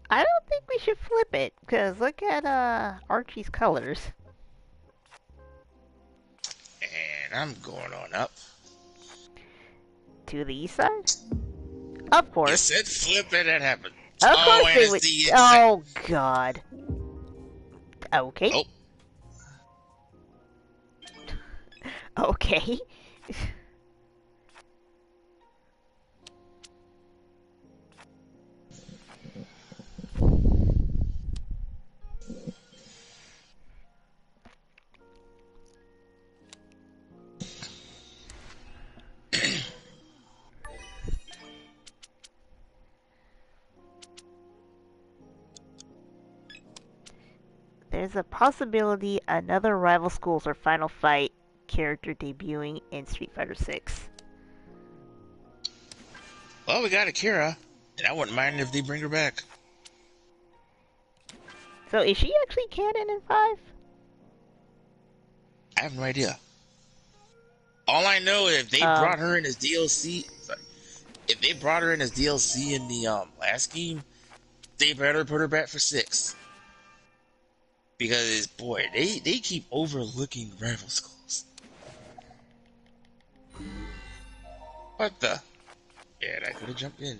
I don't think we should flip it, because look at Archie's colors. And I'm going on up. To the east side? Of course. You said flip it, that happened. Of course they would. Oh, God. Okay. Oh. Okay. There's a possibility another Rival Schools or Final Fight character debuting in Street Fighter 6. Well, we got Akira, and I wouldn't mind if they bring her back. So is she actually canon in 5? I have no idea. All I know is if they brought her in as DLC, if they brought her in as DLC in the last game, they better put her back for 6. Because boy, they keep overlooking rival schools. What the? Yeah, I could have jumped in.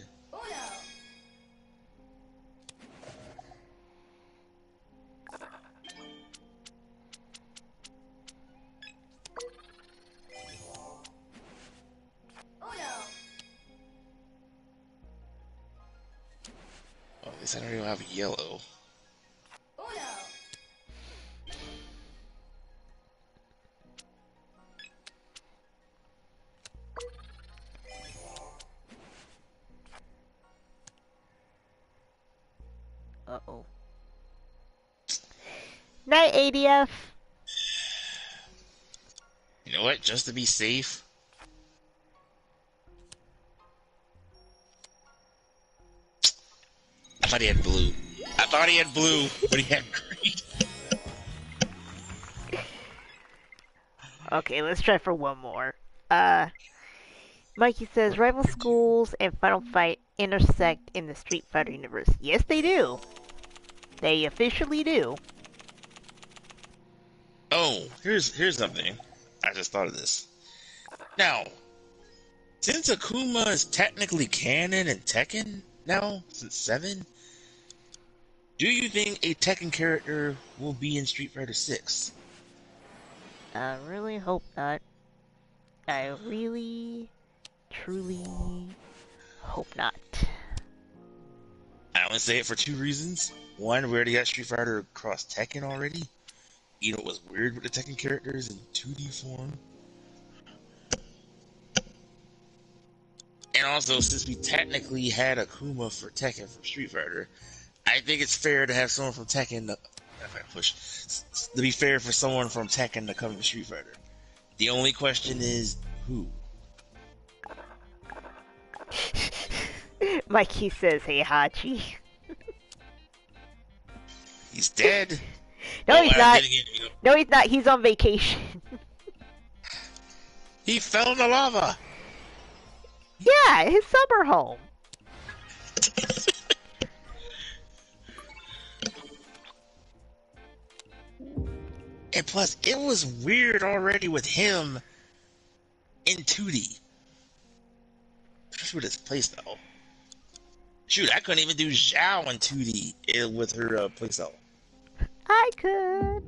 Oh, at least I don't even have yellow. Uh-oh. Night, ADF. You know what? Just to be safe. I thought he had blue. But he had green. Okay, let's try for one more. Mikey says, rival schools and Final Fight intersect in the Street Fighter universe. Yes, they do. They officially do. Oh, here's something. I just thought of this. Now, since Akuma is technically canon in Tekken now, since 7, do you think a Tekken character will be in Street Fighter 6? I really hope not. I really, truly hope not. I only say it for 2 reasons. One, we already got Street Fighter Cross Tekken already. You know what's weird with the Tekken characters in 2D form? And also, since we technically had Akuma for Tekken from Street Fighter, I think it's fair to have someone from Tekken to be fair for someone from Tekken to come to Street Fighter. The only question is, who? Mikey says, hey, Hachi. He's dead. No, he's not. No, he's not. He's on vacation. He fell in the lava. Yeah, his summer home. And plus, it was weird already with him in 2D. Especially with his playstyle. Shoot, I couldn't even do Zhao in 2D with her playstyle. I could.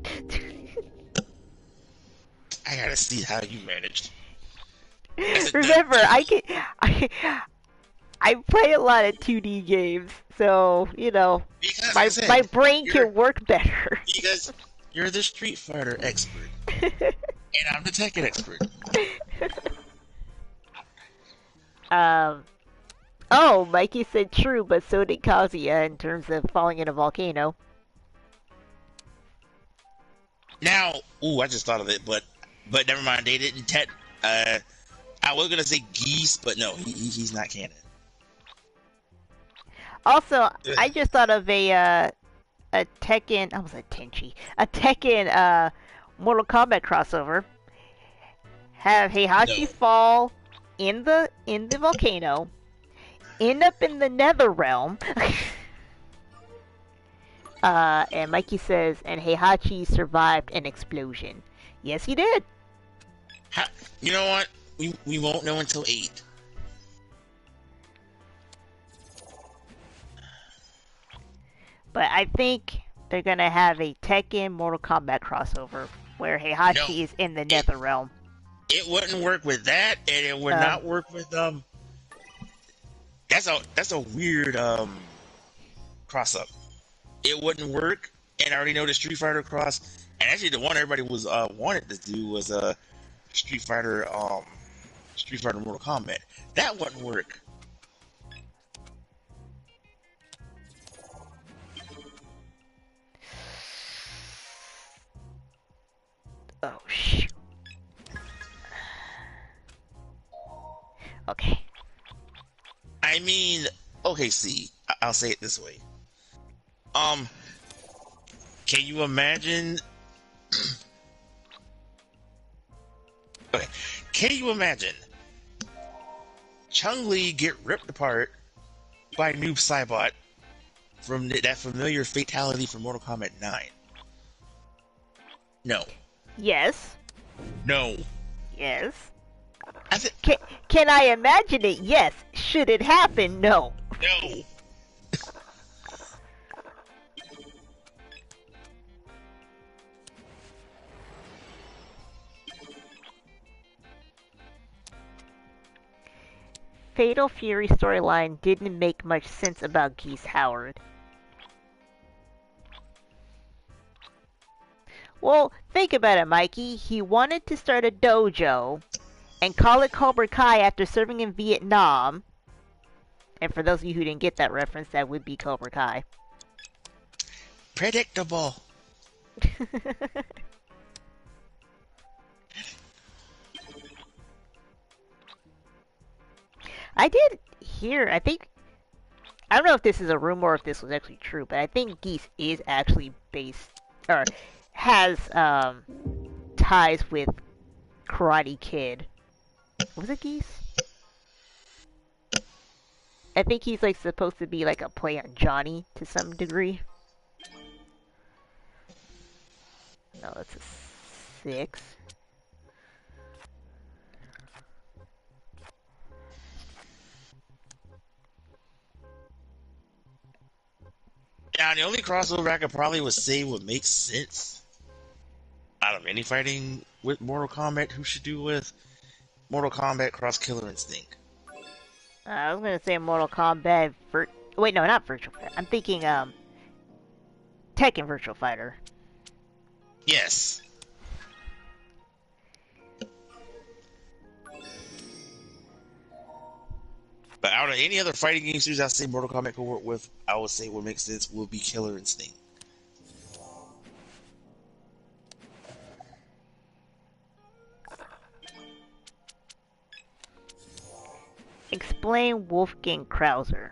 I gotta see how you managed. Remember, I play a lot of 2D games, so you know my brain can work better. Because you're the Street Fighter expert, and I'm the Tekken expert. Oh, Mikey said true, but so did Kazuya in terms of falling in a volcano. Now, I just thought of it, but never mind. They didn't. I was gonna say Geese, but no, he's not canon. Also, I just thought of a Tekken. I was a Tenchi. A Tekken Mortal Kombat crossover. Have Heihachi fall in the volcano, end up in the Nether Realm. And Mikey says, and Heihachi survived an explosion. Yes, he did. You know what? We won't know until 8. But I think they're gonna have a Tekken Mortal Kombat crossover where Heihachi is in the Nether Realm. It wouldn't work with that, and it would not work with That's a weird cross up. It wouldn't work, and I already know the Street Fighter cross. And actually, the one everybody was wanted to do was Street Fighter Mortal Kombat. That wouldn't work. Oh shoot. Okay. I mean, okay, see, I'll say it this way. Can you imagine? Okay. Can you imagine Chun-Li get ripped apart by Noob Saibot from that familiar fatality from Mortal Kombat 9? No. Yes. No. Yes. Can I imagine it? Yes. Should it happen? No. No. Fatal Fury storyline didn't make much sense about Geese Howard. Well, think about it, Mikey. He wanted to start a dojo and call it Cobra Kai after serving in Vietnam. And for those of you who didn't get that reference, that would be Cobra Kai. Predictable. I did hear, I don't know if this is a rumor or if this was actually true, but I think Geese is actually based, or has, ties with Karate Kid. Was it Geese? I think he's, like, supposed to be, like, a play on Johnny to some degree. No, that's a 6. Now, the only crossover I could probably say would make sense out of any fighting with Mortal Kombat who should do with Mortal Kombat Cross Killer Instinct. I was gonna say Mortal Kombat wait, no, not Virtual Fighter. I'm thinking, Tekken Virtual Fighter. Yes. But out of any other fighting game series I say Mortal Kombat could work with, I would say what makes sense would be Killer Instinct. Explain Wolfgang Krauser.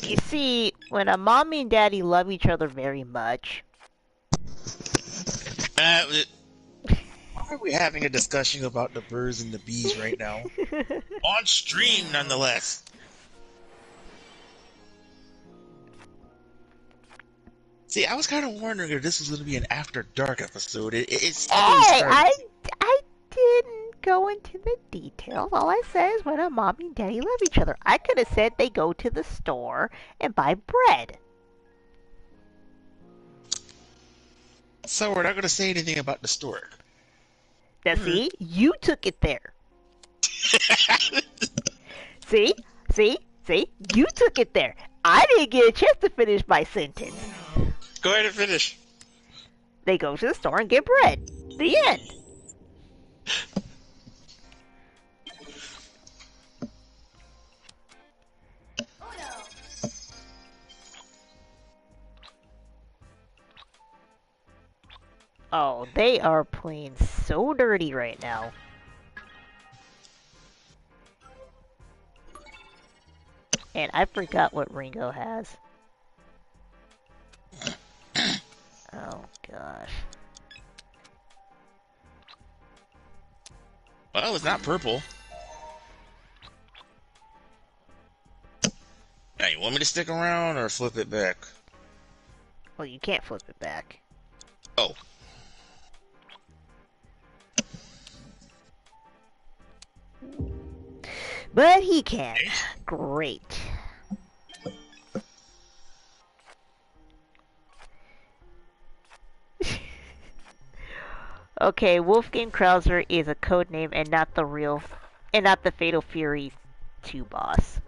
You see, when a mommy and daddy love each other very much... Why are we having a discussion about the birds and the bees right now? On stream, nonetheless. See, I was kind of wondering if this was going to be an After Dark episode. It's I didn't go into the details. All I said is when a mommy and daddy love each other. I could have said they go to the store and buy bread. So we're not going to say anything about the store. Now, see? You took it there. See? You took it there. I didn't get a chance to finish my sentence. Go ahead and finish. They go to the store and get bread. The end. Oh, they are playing so dirty right now. And I forgot what Ringo has. Oh, gosh. Well, it's not purple. Now, you want me to stick around or flip it back? Well, you can't flip it back. Oh. But he can. Great. Okay, Wolfgang Krauser is a codename and not the Fatal Fury 2 boss.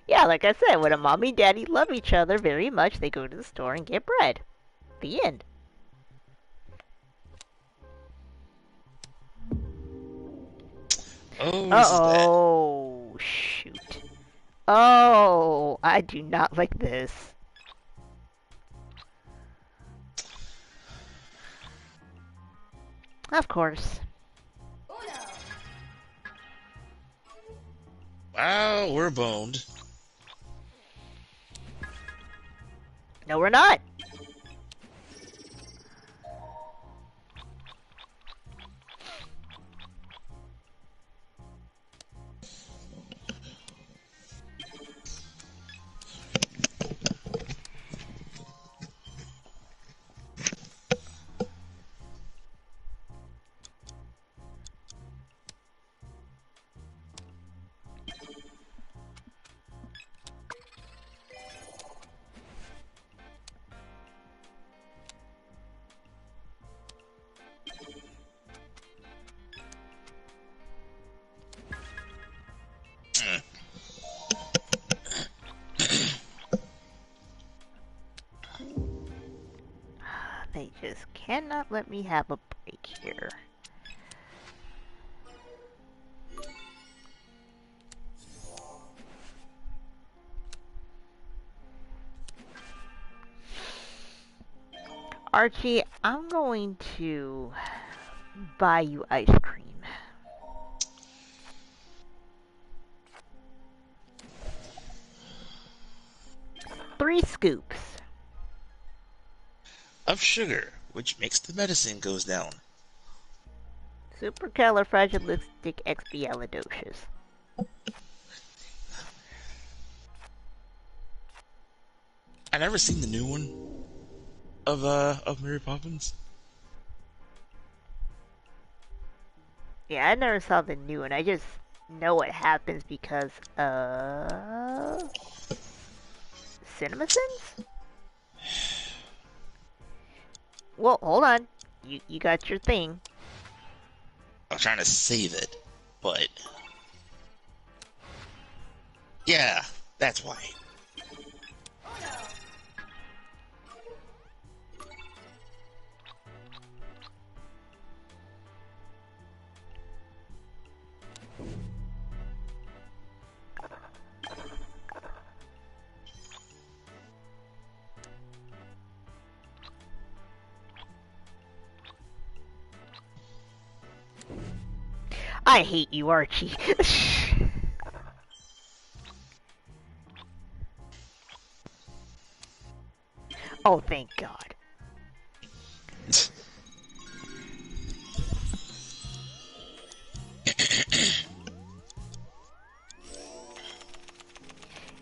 Yeah, like I said, when a mommy and daddy love each other very much, they go to the store and get bread. The end. Oh, shoot. Oh, I do not like this. Of course. Wow, we're boned. No, we're not. cannot let me have a break here. Archie, I'm going to buy you ice cream. Three scoops. Of sugar, which makes the medicine goes down. Supercalifragilisticexpialidocious. I never seen the new one of Mary Poppins. Yeah, I never saw the new one. I just know what happens because of CinemaSins? Well, hold on. You got your thing. I'm trying to save it, but yeah, that's why. I hate you, Archie. Oh, thank God.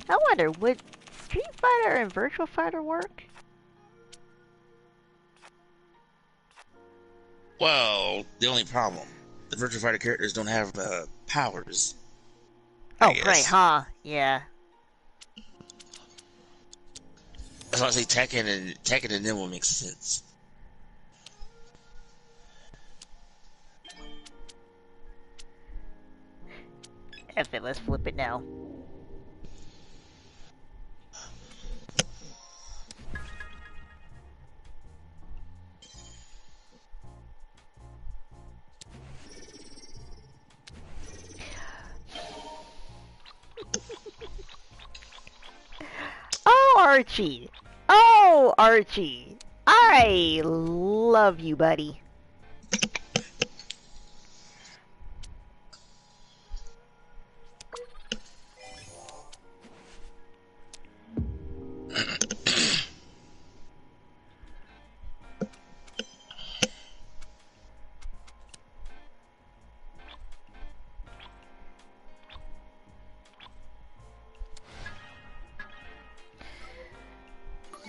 I wonder, would Street Fighter and Virtual Fighter work? Well, the only problem, the Virtua Fighter characters don't have powers. Oh, right, huh? Yeah. That's why I say Tekken and them will make sense. F it, let's flip it now. Oh, Archie! Oh, Archie! I love you, buddy.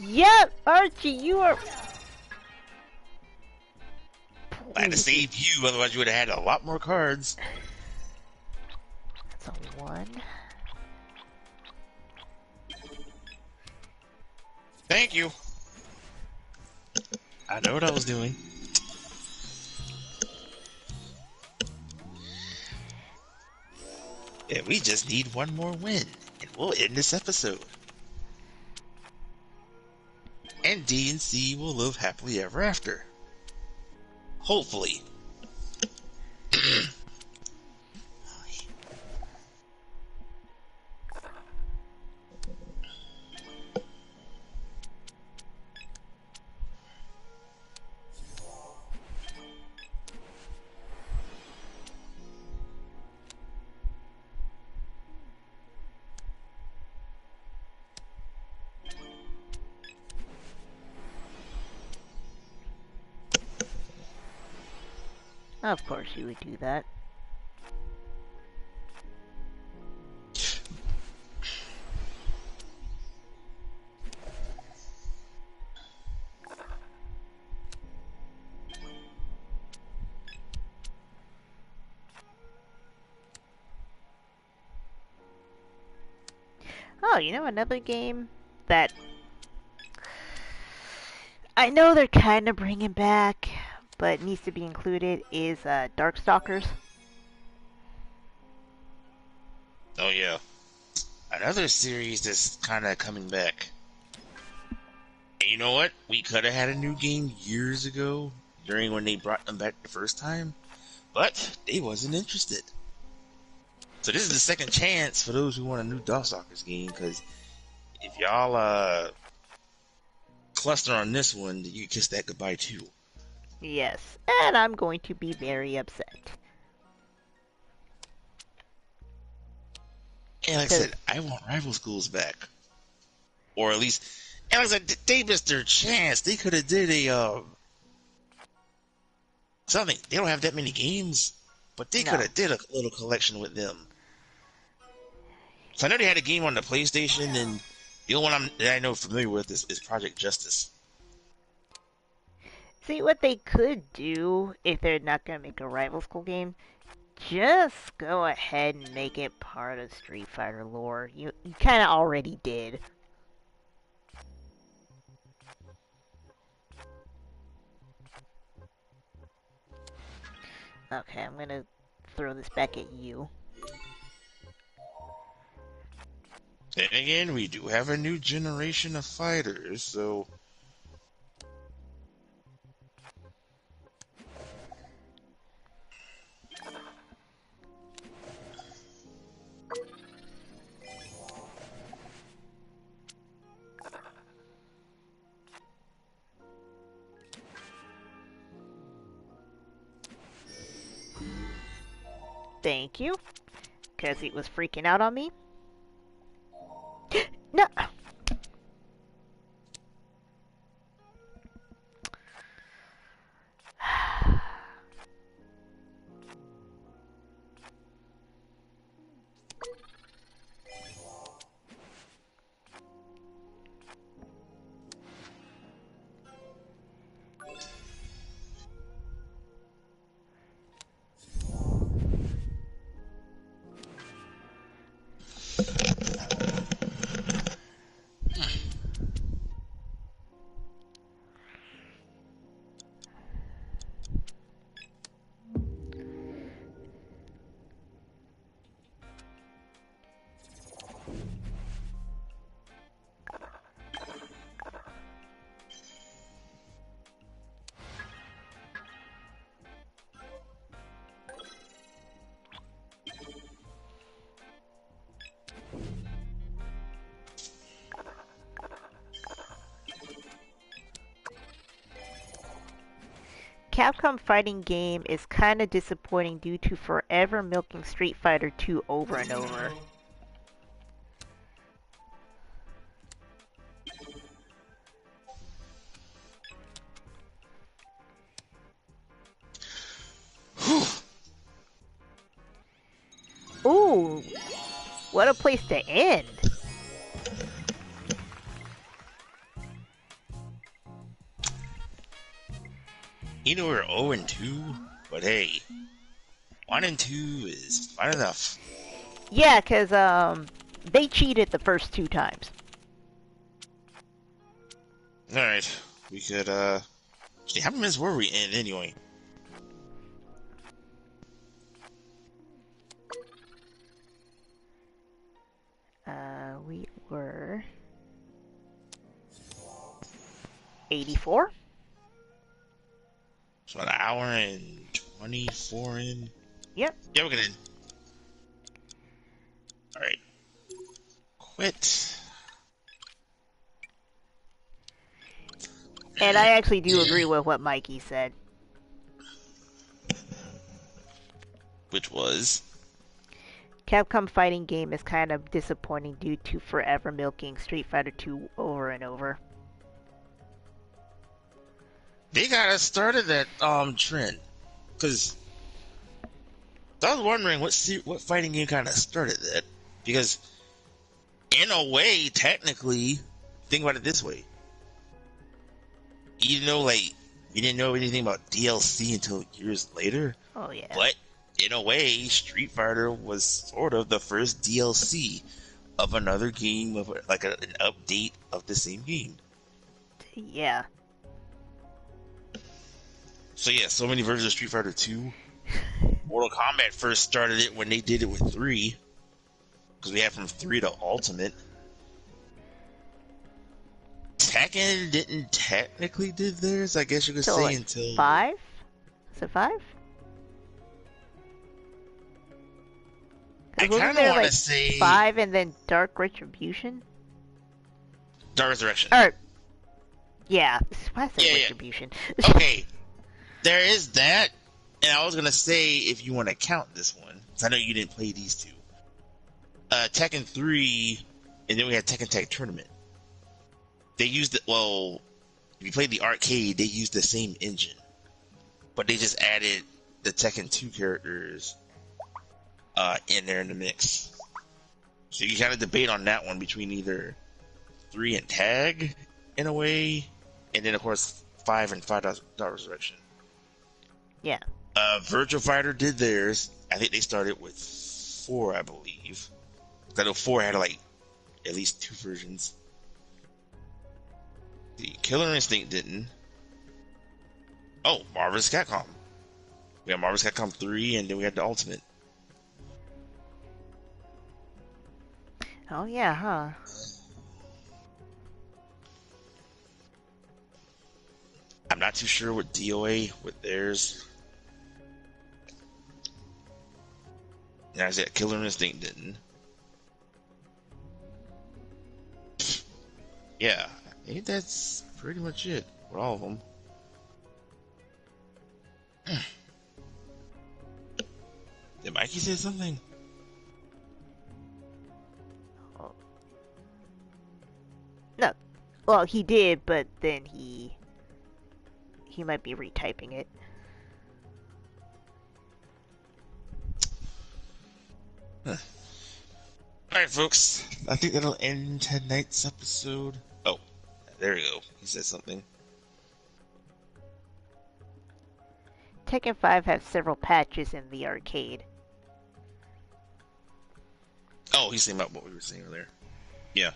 Yep, Archie, you are... I had to save you, otherwise you would have had a lot more cards. That's a 1. Thank you. I know what I was doing. Yeah, we just need one more win, and we'll end this episode. And D and C will live happily ever after. Hopefully. Of course you would do that. Oh, you know another game that I know they're kind of bringing back, but needs to be included is Darkstalkers. Oh yeah. Another series that's kind of coming back. And you know what? We could have had a new game years ago during when they brought them back the first time, but they wasn't interested. So this is the second chance for those who want a new Darkstalkers game, because if y'all cluster on this one, you kiss that goodbye too. Yes, and I'm going to be very upset. And like I said, I want Rival Schools back. Or at least, and like I said, they missed their chance. They could have did a, something. They don't have that many games, but they could have did a little collection with them. So I know they had a game on the PlayStation, and the only one that I know familiar with is Project Justice. See, what they could do, if they're not going to make a Rival School game, just go ahead and make it part of Street Fighter lore. You kind of already did. Okay, I'm going to throw this back at you. Then again, we do have a new generation of fighters, so... Thank you. Because it was freaking out on me. No! Capcom fighting game is kinda disappointing due to forever milking Street Fighter 2 over and over. Ooh, what a place to end. You know we're 0-2, but hey, 1-2 is fine enough. Yeah, cause they cheated the first 2 times. Alright, we could actually, how many minutes were we in anyway? We were 84? So an hour and 24 in? Yep. Yeah, we're gonna end. Alright. Quit. And I actually do agree with what Mikey said. Which was? Capcom fighting game is kind of disappointing due to forever milking Street Fighter 2 over and over. They got us started that trend, because I was wondering what fighting game kind of started that, because in a way, technically, think about it this way. You know, like, we didn't know anything about DLC until years later. Oh yeah. But in a way, Street Fighter was sort of the first DLC of another game, of like an update of the same game. Yeah. So yeah, so many versions of Street Fighter 2. Mortal Kombat first started it when they did it with 3. Because we had from 3 to Ultimate. Tekken didn't technically did theirs, I guess you could So say, like until 5? Is it 5? I Wasn't kind of there want to like say 5 and then Dark Retribution? Dark Resurrection. Or yeah, why is it Yeah, yeah. Retribution? Okay, there is that, and I was gonna say if you want to count this one, because I know you didn't play these two. Tekken 3, and then we had Tekken Tag Tournament. They used it. Well, if you played the arcade, they used the same engine, but they just added the Tekken 2 characters in there in the mix. So you kind of debate on that one between either 3 and Tag in a way, and then of course 5 and 5 Dark Resurrection. Yeah. Virtual Fighter did theirs. I think they started with 4, I believe. I know 4 had like at least 2 versions. The Killer Instinct didn't. Oh, Marvel's Capcom. We had Marvel's Capcom 3, and then we had the Ultimate. Oh yeah, huh? I'm not too sure what DOA with theirs. And I said Killer Instinct didn't. Yeah, I think that's pretty much it with all of them. Did Mikey say something? Oh. No. Well, he did, but then he might be retyping it. Huh. Alright, folks. I think that'll end tonight's episode. Oh, there we go. He said something. Tekken 5 has several patches in the arcade. Oh, he's saying about what we were saying earlier. Yeah.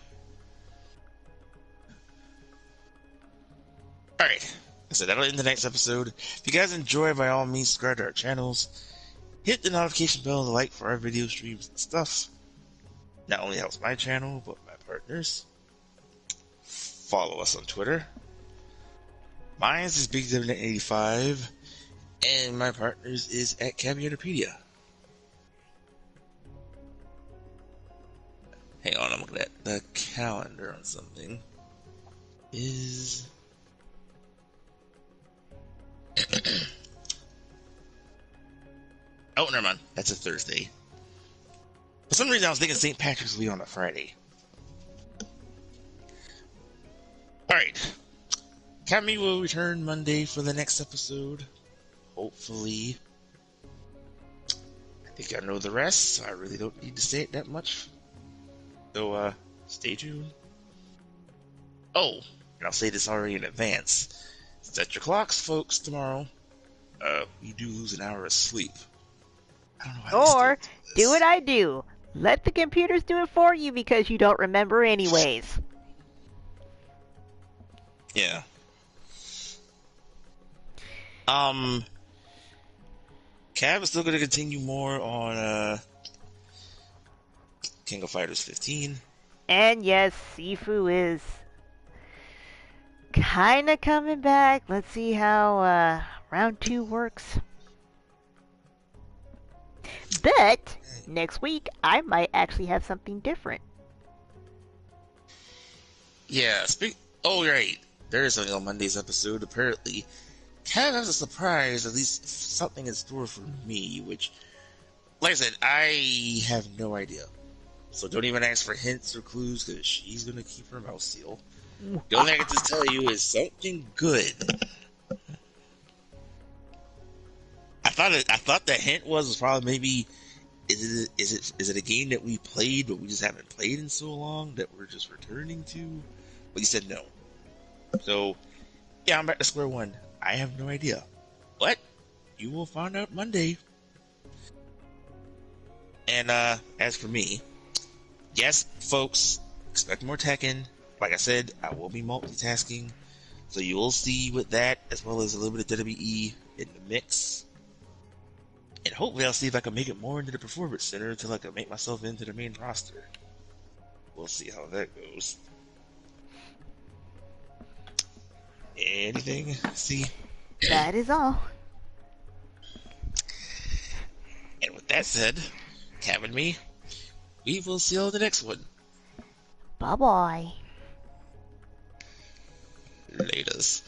Alright. So that'll end the next episode. If you guys enjoy, by all means, subscribe to our channels. Hit the notification bell to like for our video streams and stuff. Not only helps my channel, but my partners. Follow us on Twitter. Mine is BigDev85, and my partners is at Caviarpedia. Hang on, I'm looking at the calendar on something. Is oh, never mind. That's a Thursday. For some reason, I was thinking St. Patrick's will be on a Friday. Alright. Cammy will return Monday for the next episode. Hopefully. I think I know the rest, so I really don't need to say it that much. So, stay tuned. Oh, and I'll say this already in advance. Set your clocks, folks, tomorrow. We do lose an hour of sleep. I don't know how Or do what I do. Let the computers do it for you because you don't remember anyways. Yeah. Cav is still going to continue more on King of Fighters 15. And yes, Sifu is kinda coming back. Let's see how round 2 works. But next week I might actually have something different. Yeah, oh, right. There is something on Monday's episode, apparently. Cav has a surprise, at least something in store for me, which, like I said, I have no idea. So don't even ask for hints or clues, because she's going to keep her mouth sealed. The only thing I can just tell you is something good. I thought the hint was probably maybe is it a game that we played but we just haven't played in so long that we're just returning to? But you said no. So yeah, I'm back to square one. I have no idea. But you will find out Monday. And as for me, yes, folks, expect more Tekken. Like I said, I will be multitasking, so you will see with that, as well as a little bit of WWE in the mix. And hopefully I'll see if I can make it more into the Performance Center until I can make myself into the main roster. We'll see how that goes. Anything? See? That is all. And with that said, Cam and me, we will see you on the next one. Bye bye. Laters.